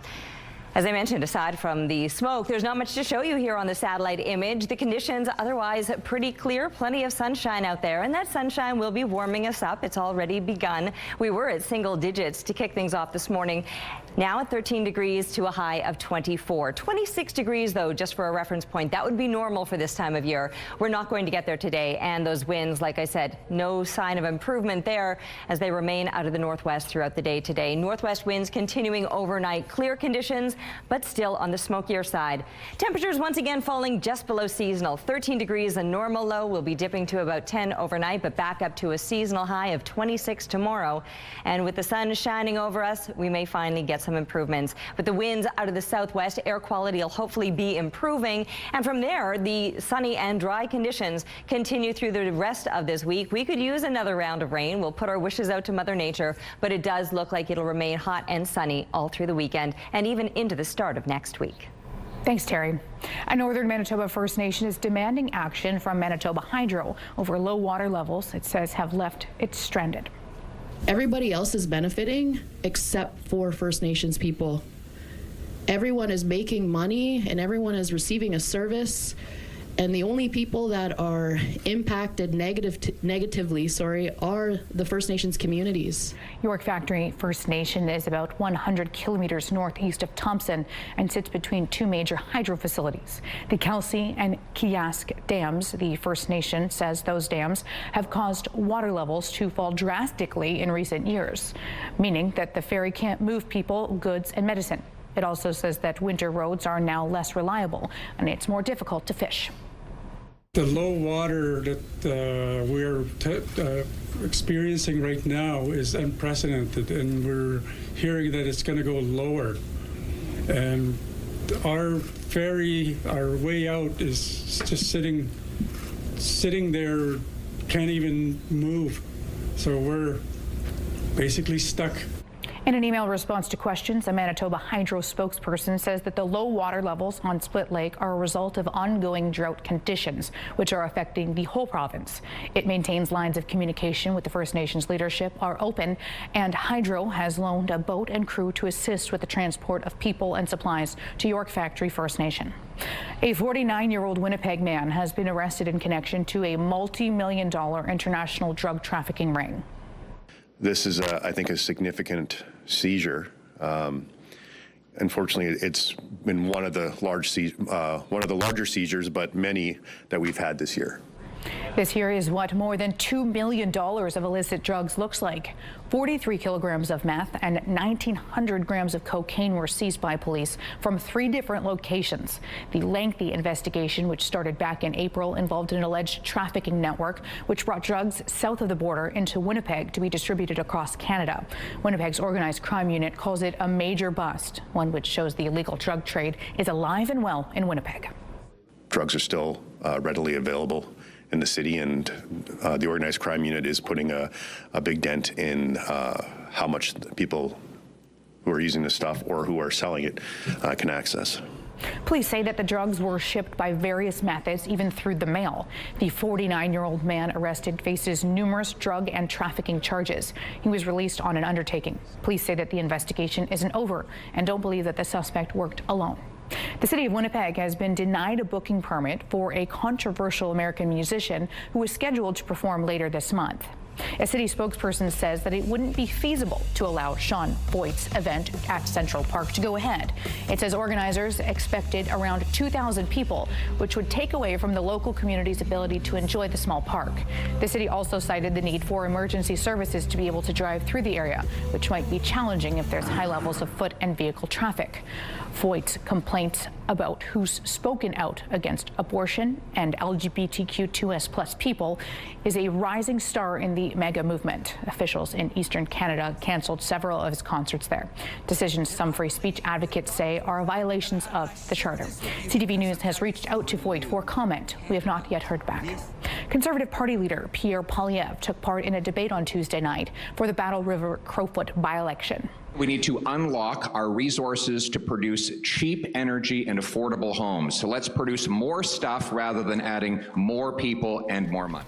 As I mentioned, aside from the smoke, there's not much to show you here on the satellite image. The conditions otherwise pretty clear, plenty of sunshine out there, and that sunshine will be warming us up. It's already begun. We were at single digits to kick things off this morning. Now at 13 degrees to a high of 24. 26 degrees, though, just for a reference point. That would be normal for this time of year. We're not going to get there today, and those winds, like I said, no sign of improvement there as they remain out of the northwest throughout the day today. Northwest winds continuing overnight. Clear conditions, but still on the smokier side. Temperatures once again falling just below seasonal. 13 degrees, a normal low. Will be dipping to about 10 overnight, but back up to a seasonal high of 26 tomorrow. And with the sun shining over us, we may finally get some improvements. With the winds out of the southwest, air quality will hopefully be improving. And from there, the sunny and dry conditions continue through the rest of this week. We could use another round of rain. We'll put our wishes out to Mother Nature, but it does look like it'll remain hot and sunny all through the weekend and even into the start of next week. Thanks, Terry. A northern Manitoba First Nation is demanding action from Manitoba Hydro over low water levels it says have left it stranded. Everybody else is benefiting except for First Nations people. Everyone is making money and everyone is receiving a service, and the only people that are impacted negatively are the First Nations communities. York Factory First Nation is about 100 kilometers northeast of Thompson and sits between two major hydro facilities. The Kelsey and Kiask dams, the First Nation says those dams have caused water levels to fall drastically in recent years, meaning that the ferry can't move people, goods, and medicine. It also says that winter roads are now less reliable and it's more difficult to fish. The low water that we're experiencing right now is unprecedented, and we're hearing that it's going to go lower. And our ferry, our way out, is just sitting there, can't even move. So we're basically stuck. In an email response to questions, a Manitoba Hydro spokesperson says that the low water levels on Split Lake are a result of ongoing drought conditions, which are affecting the whole province. It maintains lines of communication with the First Nations leadership are open, and Hydro has loaned a boat and crew to assist with the transport of people and supplies to York Factory First Nation. A 49-year-old Winnipeg man has been arrested in connection to a multi-million-dollar international drug trafficking ring. This is, I think, a significant seizure. Unfortunately, it's been one of the larger seizures, but many that we've had this year. This here is what more than $2 million of illicit drugs looks like. 43 kilograms of meth and 1,900 grams of cocaine were seized by police from 3 different locations. The lengthy investigation, which started back in April, involved an alleged trafficking network which brought drugs south of the border into Winnipeg to be distributed across Canada. Winnipeg's organized crime unit calls it a major bust, one which shows the illegal drug trade is alive and well in Winnipeg. Drugs are still readily available in the city, and the organized crime unit is putting a big dent in how much people who are using this stuff or who are selling it can access. Police say that the drugs were shipped by various methods, even through the mail. The 49-year-old man arrested faces numerous drug and trafficking charges. He was released on an undertaking. Police say that the investigation isn't over and don't believe that the suspect worked alone. The city of Winnipeg has been denied a booking permit for a controversial American musician who is scheduled to perform later this month. A city spokesperson says that it wouldn't be feasible to allow Sean Boyd's event at Central Park to go ahead. It says organizers expected around 2,000 people, which would take away from the local community's ability to enjoy the small park. The city also cited the need for emergency services to be able to drive through the area, which might be challenging if there's high levels of foot and vehicle traffic. Voigt's complaints about who's spoken out against abortion and LGBTQ2S+ people is a rising star in the mega movement. Officials in Eastern Canada canceled several of his concerts there. Decisions some free speech advocates say are violations of the charter. CTV News has reached out to Voigt for comment. We have not yet heard back. Conservative Party leader Pierre Poilievre took part in a debate on Tuesday night for the Battle River Crowfoot by-election. We need to unlock our resources to produce cheap energy and affordable homes. So let's produce more stuff rather than adding more people and more money.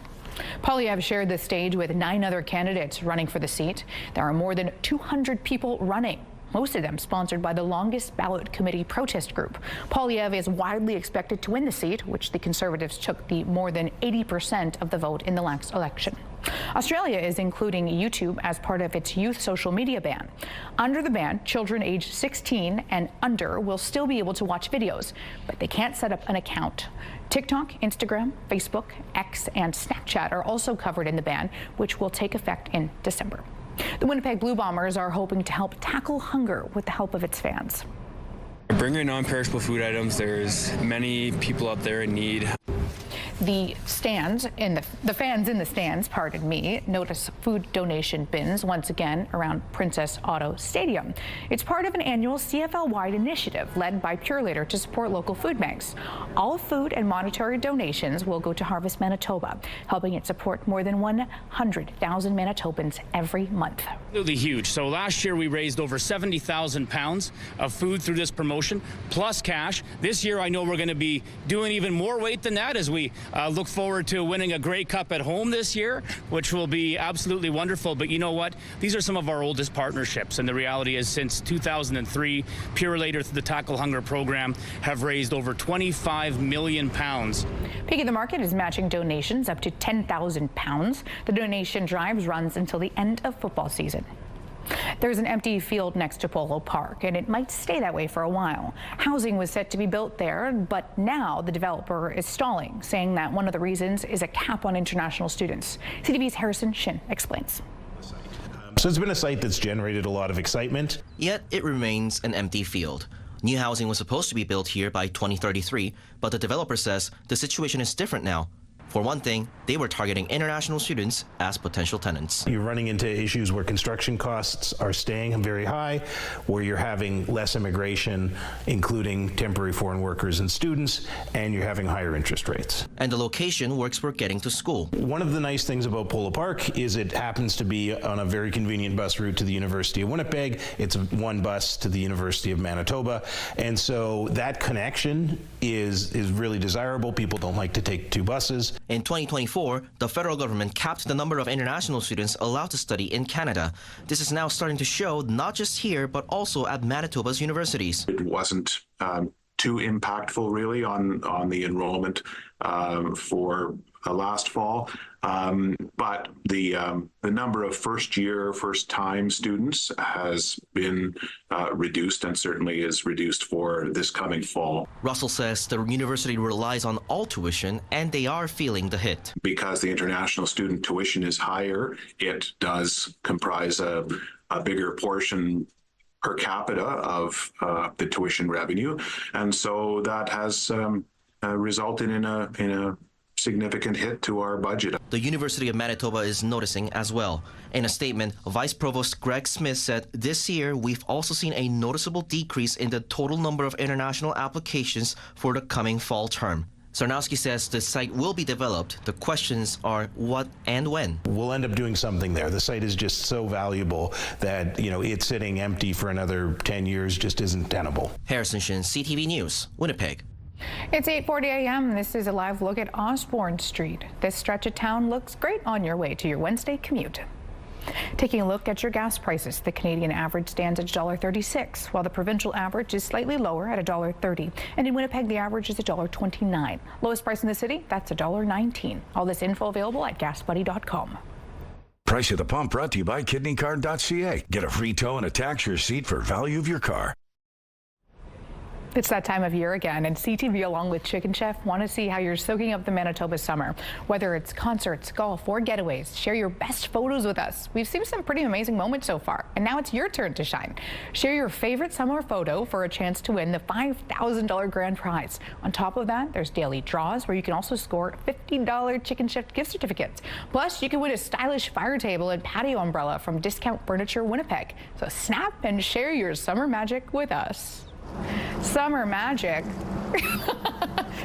Poilievre shared the stage with 9 other candidates running for the seat. There are more than 200 people running, most of them sponsored by the longest ballot committee protest group. Poilievre is widely expected to win the seat, which the Conservatives took the more than 80% of the vote in the last election. Australia is including YouTube as part of its youth social media ban. Under the ban, children aged 16 and under will still be able to watch videos, but they can't set up an account. TikTok, Instagram, Facebook, X, and Snapchat are also covered in the ban, which will take effect in December. The Winnipeg Blue Bombers are hoping to help tackle hunger with the help of its fans. Bring your non-perishable food items. There's many people out there in need. The fans in the stands, pardon me, notice food donation bins once again around Princess Auto Stadium. It's part of an annual CFL-wide initiative led by Pure Leader to support local food banks. All food and monetary donations will go to Harvest Manitoba, helping it support more than 100,000 Manitobans every month. Absolutely huge. So last year we raised over 70,000 pounds of food through this promotion, plus cash. This year I know we're going to be doing even more weight than that as we look forward to winning a Grey Cup at home this year, which will be absolutely wonderful. But you know what? These are some of our oldest partnerships, and the reality is since 2003, Pure Leader through the Tackle Hunger program have raised over 25 million pounds. Peak of the Market is matching donations up to 10,000 pounds. The donation drive runs until the end of football season. There's an empty field next to Polo Park, and it might stay that way for a while. Housing was set to be built there, but now the developer is stalling, saying that one of the reasons is a cap on international students. CTV's Harrison Shin explains. So it's been a site that's generated a lot of excitement. Yet it remains an empty field. New housing was supposed to be built here by 2033, but the developer says the situation is different now. For one thing, they were targeting international students as potential tenants. You're running into issues where construction costs are staying very high, where you're having less immigration, including temporary foreign workers and students, and you're having higher interest rates. And the location works for getting to school. One of the nice things about Polo Park is it happens to be on a very convenient bus route to the University of Winnipeg. It's one bus to the University of Manitoba, and so that connection is really desirable. People don't like to take two buses. In 2024, the federal government capped the number of international students allowed to study in Canada. This is now starting to show not just here, but also at Manitoba's universities. It wasn't too impactful, really, on the enrollment for last fall. But the number of first-time students has been reduced, and certainly is reduced for this coming fall. Russell says the university relies on all tuition, and they are feeling the hit. Because the international student tuition is higher, it does comprise a bigger portion per capita of the tuition revenue, and so that has resulted in a significant hit to our budget. The University of Manitoba is noticing as well. In a statement, Vice Provost Greg Smith said this year we've also seen a noticeable decrease in the total number of international applications for the coming fall term. Sarnowski says the site will be developed. The questions are what and when. We'll end up doing something there. The site is just so valuable that, it's sitting empty for another 10 years just isn't tenable. Harrison Shin, CTV News, Winnipeg. It's 8:40 a.m. This is a live look at Osborne Street. This stretch of town looks great on your way to your Wednesday commute. Taking a look at your gas prices, the Canadian average stands at $1.36, while the provincial average is slightly lower at $1.30. And in Winnipeg, the average is $1.29. Lowest price in the city, that's $1.19. All this info available at gasbuddy.com. Price at the Pump brought to you by kidneycard.ca. Get a free tow and a tax receipt for value of your car. It's that time of year again, and CTV along with Chicken Chef want to see how you're soaking up the Manitoba summer. Whether it's concerts, golf, or getaways, share your best photos with us. We've seen some pretty amazing moments so far, and now it's your turn to shine. Share your favorite summer photo for a chance to win the $5,000 grand prize. On top of that, there's daily draws where you can also score $50 Chicken Chef gift certificates. Plus, you can win a stylish fire table and patio umbrella from Discount Furniture Winnipeg. So snap and share your summer magic with us. Summer magic.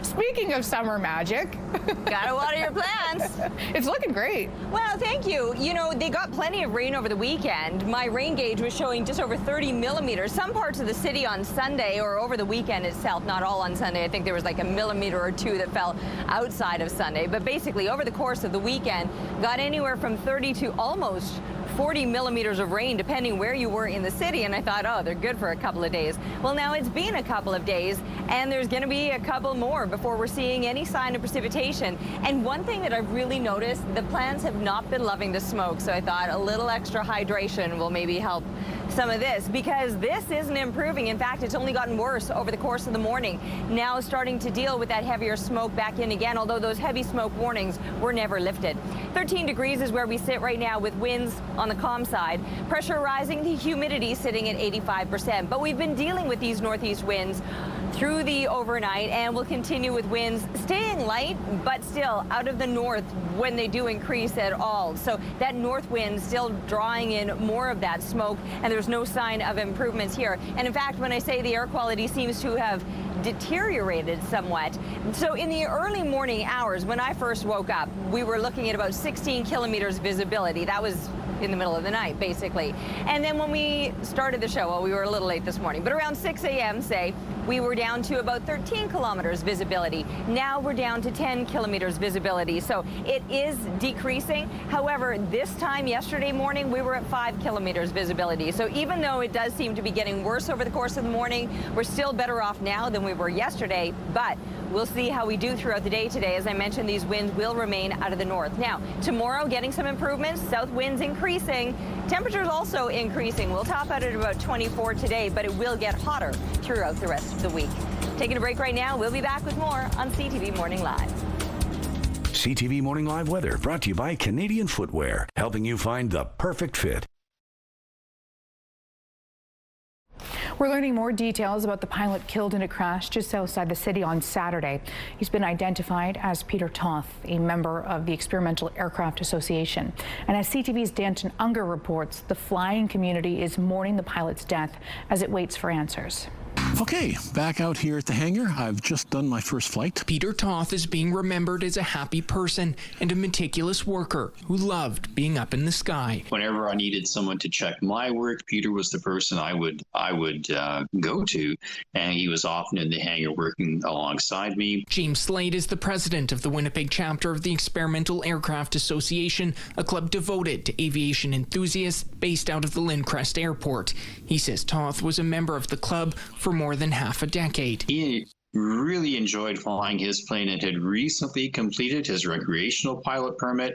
Speaking of summer magic. Gotta water your plants. It's looking great. Well, thank you. They got plenty of rain over the weekend. My rain gauge was showing just over 30 millimeters. Some parts of the city on Sunday or over the weekend itself, not all on Sunday. I think there was like a millimeter or two that fell outside of Sunday. But basically, over the course of the weekend, got anywhere from 30 to almost 40 millimeters of rain, depending where you were in the city. And I thought, oh, they're good for a couple of days. Well, now it's been a couple of days, and there's going to be a couple more before we're seeing any sign of precipitation. And one thing that I've really noticed, the plants have not been loving the smoke. So I thought a little extra hydration will maybe help some of this, because this isn't improving. In fact, it's only gotten worse over the course of the morning. Now starting to deal with that heavier smoke back in again, although those heavy smoke warnings were never lifted. 13 degrees is where we sit right now with winds on the calm side. Pressure rising, the humidity sitting at 85%. But we've been dealing with these northeast winds through the overnight and will continue with winds staying light, but still out of the north when they do increase at all. So that north wind still drawing in more of that smoke, and there's no sign of improvements here. And in fact, when I say the air quality seems to have deteriorated somewhat. So in the early morning hours, when I first woke up, we were looking at about 16 kilometers visibility. That was in the middle of the night, basically. And then when we started the show, well, we were a little late this morning, but around 6 a.m., say, we were down to about 13 kilometers visibility. Now we're down to 10 kilometers visibility. So it is decreasing. However, this time yesterday morning, we were at 5 kilometers visibility. So even though it does seem to be getting worse over the course of the morning, we're still better off now than we were yesterday, but we'll see how we do throughout the day today. As I mentioned, these winds will remain out of the north. Now, tomorrow, getting some improvements, south winds increasing, temperatures also increasing. We'll top out at about 24 today, but it will get hotter throughout the rest of the week. Taking a break right now. We'll be back with more on CTV Morning Live. CTV Morning Live weather brought to you by Canadian Footwear, helping you find the perfect fit. We're learning more details about the pilot killed in a crash just outside the city on Saturday. He's been identified as Peter Toth, a member of the Experimental Aircraft Association. And as CTV's Danton Unger reports, the flying community is mourning the pilot's death as it waits for answers. Okay, back out here at the hangar. I've just done my first flight. Peter Toth is being remembered as a happy person and a meticulous worker who loved being up in the sky. Whenever I needed someone to check my work, Peter was the person I would go to, and he was often in the hangar working alongside me. James Slade is the president of the Winnipeg chapter of the Experimental Aircraft Association, a club devoted to aviation enthusiasts based out of the Lindcrest Airport. He says Toth was a member of the club for more than half a decade. He really enjoyed flying his plane and had recently completed his recreational pilot permit,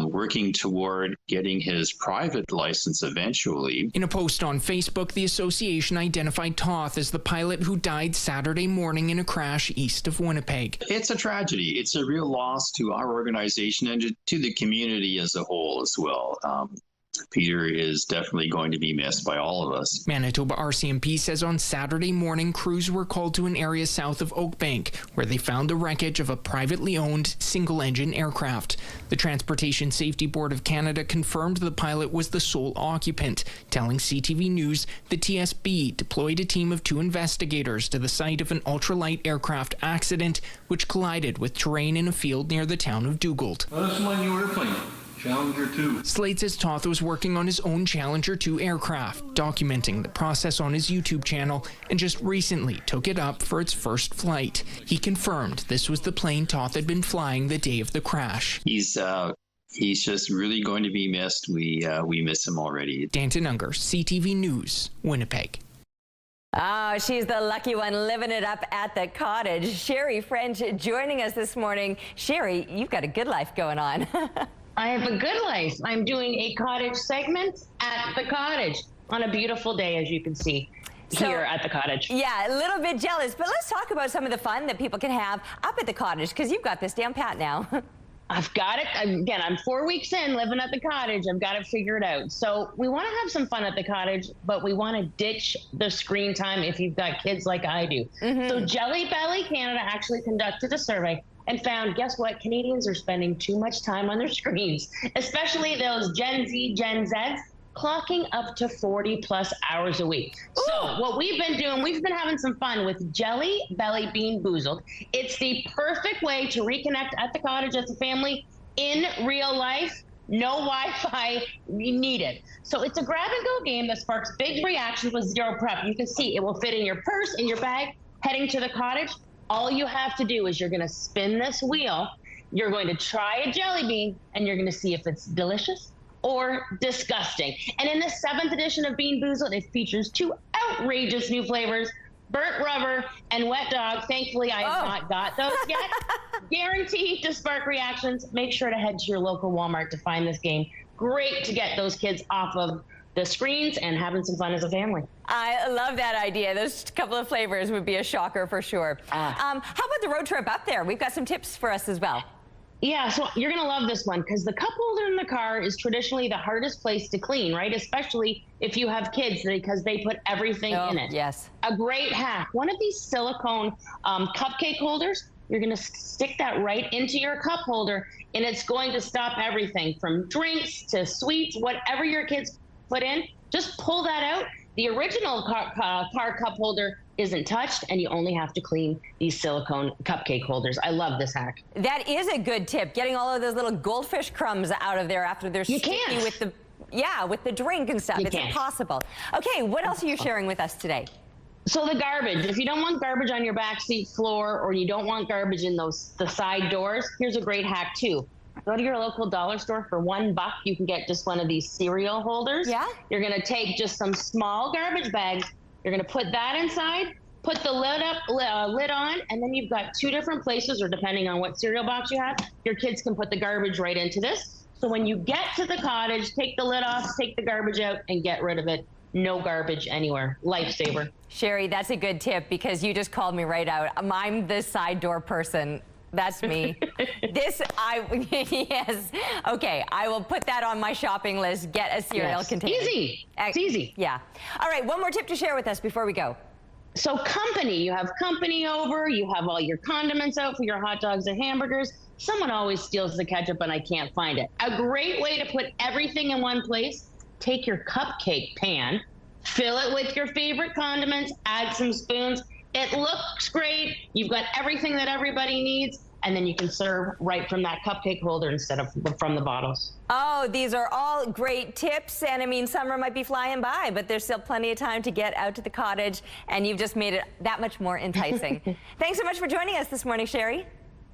working toward getting his private license eventually. In a post on Facebook, the association identified Toth as the pilot who died Saturday morning in a crash east of Winnipeg. It's a tragedy. It's a real loss to our organization and to the community as a whole as well. Peter is definitely going to be missed by all of us. Manitoba RCMP says on Saturday morning, crews were called to an area south of Oakbank, where they found the wreckage of a privately owned single-engine aircraft. The Transportation Safety Board of Canada confirmed the pilot was the sole occupant, telling CTV News the TSB deployed a team of 2 investigators to the site of an ultralight aircraft accident, which collided with terrain in a field near the town of Dugald. That's my new airplane. Challenger 2. Slade says Toth was working on his own Challenger 2 aircraft, documenting the process on his YouTube channel, and just recently took it up for its first flight. He confirmed this was the plane Toth had been flying the day of the crash. He's just really going to be missed. We miss him already. Danton Unger, CTV News, Winnipeg. Oh, she's the lucky one living it up at the Cottage. Sherry French joining us this morning. Sherry, you've got a good life going on. I have a good life. I'm doing a Cottage segment at the Cottage on a beautiful day, as you can see here at the Cottage. Yeah, a little bit jealous, but let's talk about some of the fun that people can have up at the Cottage, because you've got this down pat now. I've got it. Again, I'm 4 weeks in living at the Cottage. I've got it figured out. So we want to have some fun at the Cottage, but we want to ditch the screen time if you've got kids like I do. So Jelly Belly Canada actually conducted a survey and found, guess what? Canadians are spending too much time on their screens, especially those Gen Z, Gen Zs, clocking up to 40+ hours a week. Ooh. So what we've been doing, we've been having some fun with Jelly Belly Bean Boozled. It's the perfect way to reconnect at the Cottage as a family in real life. No Wi-Fi needed. So it's a grab-and-go game that sparks big reactions with zero prep. You can see it will fit in your purse, in your bag, heading to the Cottage. All you have to do is you're going to spin this wheel, you're going to try a jelly bean, and you're going to see if it's delicious or disgusting. And in the 7th edition of Bean Boozled, it features 2 outrageous new flavors, burnt rubber and wet dog. Thankfully, I have not got those yet. Guaranteed to spark reactions. Make sure to head to your local Walmart to find this game. Great to get those kids off of the screens and having some fun as a family. I love that idea. Those couple of flavors would be a shocker for sure. How about the road trip up there? We've got some tips for us as well. Yeah, so you're going to love this one because the cup holder in the car is traditionally the hardest place to clean, right? Especially if you have kids because they put everything in it. Yes. A great hack. One of these silicone cupcake holders, you're going to stick that right into your cup holder, and it's going to stop everything from drinks to sweets, whatever your kids put in. Just pull that out. The original car cup holder isn't touched, and you only have to clean these silicone cupcake holders. I love this hack. That is a good tip, getting all of those little goldfish crumbs out of there after they're sticky with the with the drink and stuff. It's impossible. Okay, what else are you sharing with us today? So the garbage. If you don't want garbage on your backseat floor, or you don't want garbage in the side doors, here's a great hack too. Go to your local dollar store for $1. You can get just one of these cereal holders. Yeah. You're going to take just some small garbage bags. You're going to put that inside, put the lid on, and then you've got 2 different places, or depending on what cereal box you have, your kids can put the garbage right into this. So when you get to the cottage, take the lid off, take the garbage out, and get rid of it. No garbage anywhere. Lifesaver. Sherry, that's a good tip because you just called me right out. I'm the side door person. That's me. Yes. Okay, I will put that on my shopping list. Get a cereal container. Easy. It's easy. Yeah. All right, one more tip to share with us before we go. So company, you have company over, you have all your condiments out for your hot dogs and hamburgers. Someone always steals the ketchup and I can't find it. A great way to put everything in one place, take your cupcake pan, fill it with your favorite condiments, add some spoons. It looks great. You've got everything that everybody needs, and then you can serve right from that cupcake holder instead of from the bottles. Oh, these are all great tips, and I mean, summer might be flying by, but there's still plenty of time to get out to the cottage, and you've just made it that much more enticing. Thanks so much for joining us this morning, Sherry.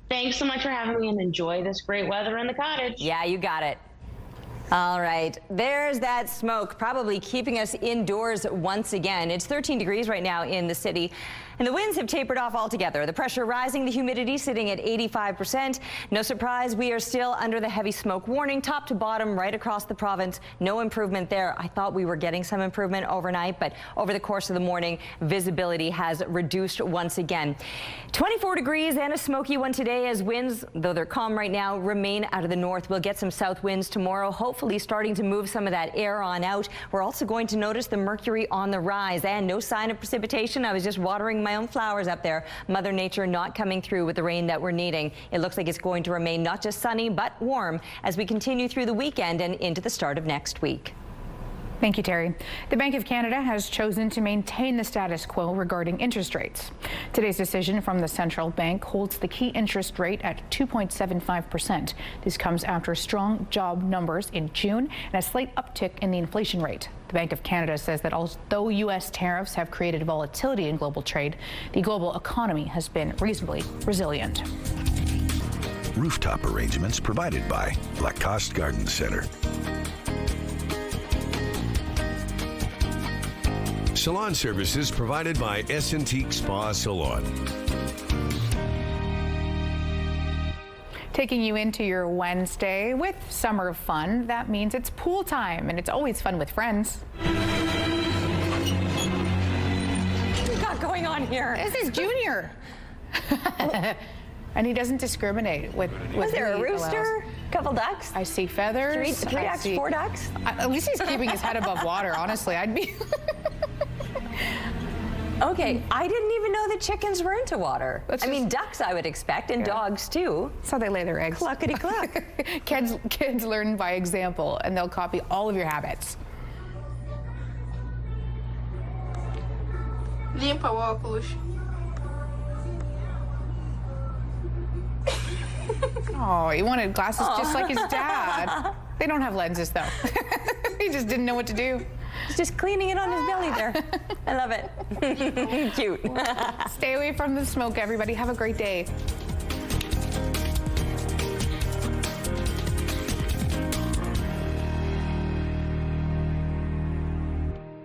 Thanks so much for having me, and enjoy this great weather in the cottage. Yeah, you got it. All right, there's that smoke probably keeping us indoors once again. It's 13 degrees right now in the city, and the winds have tapered off altogether. The pressure rising, the humidity sitting at 85%. No surprise, we are still under the heavy smoke warning, top to bottom, right across the province. No improvement there. I thought we were getting some improvement overnight, but over the course of the morning, visibility has reduced once again. 24 degrees and a smoky one today as winds, though they're calm right now, remain out of the north. We'll get some south winds tomorrow, hopefully starting to move some of that air on out. We're also going to notice the mercury on the rise and no sign of precipitation. I was just watering my own flowers up there. Mother Nature not coming through with the rain that we're needing. It looks like it's going to remain not just sunny but warm as we continue through the weekend and into the start of next week. Thank you, Terry. The Bank of Canada has chosen to maintain the status quo regarding interest rates. Today's decision from the central bank holds the key interest rate at 2.75%. This comes after strong job numbers in June and a slight uptick in the inflation rate. The Bank of Canada says that although U.S. tariffs have created volatility in global trade, the global economy has been reasonably resilient. Rooftop arrangements provided by Lacoste Garden Center. Salon services provided by Essentique Spa Salon. Taking you into your Wednesday with summer fun. That means it's pool time, and it's always fun with friends. What do you got going on here? This is Junior. And he doesn't discriminate with Was there a rooster? Couple ducks? I see feathers. Three ducks, 4 ducks? At least he's keeping his head above water, honestly. I'd be... Okay, I didn't even know that chickens were into water. I mean, ducks I would expect, and dogs too. That's how they lay their eggs. Cluckety-cluck. Kids learn by example, and they'll copy all of your habits. Limpa o óculos. Oh, he wanted glasses just like his dad. They don't have lenses, though. He just didn't know what to do. He's just cleaning it on his belly there. I love it. Cute. Stay away from the smoke, everybody. Have a great day.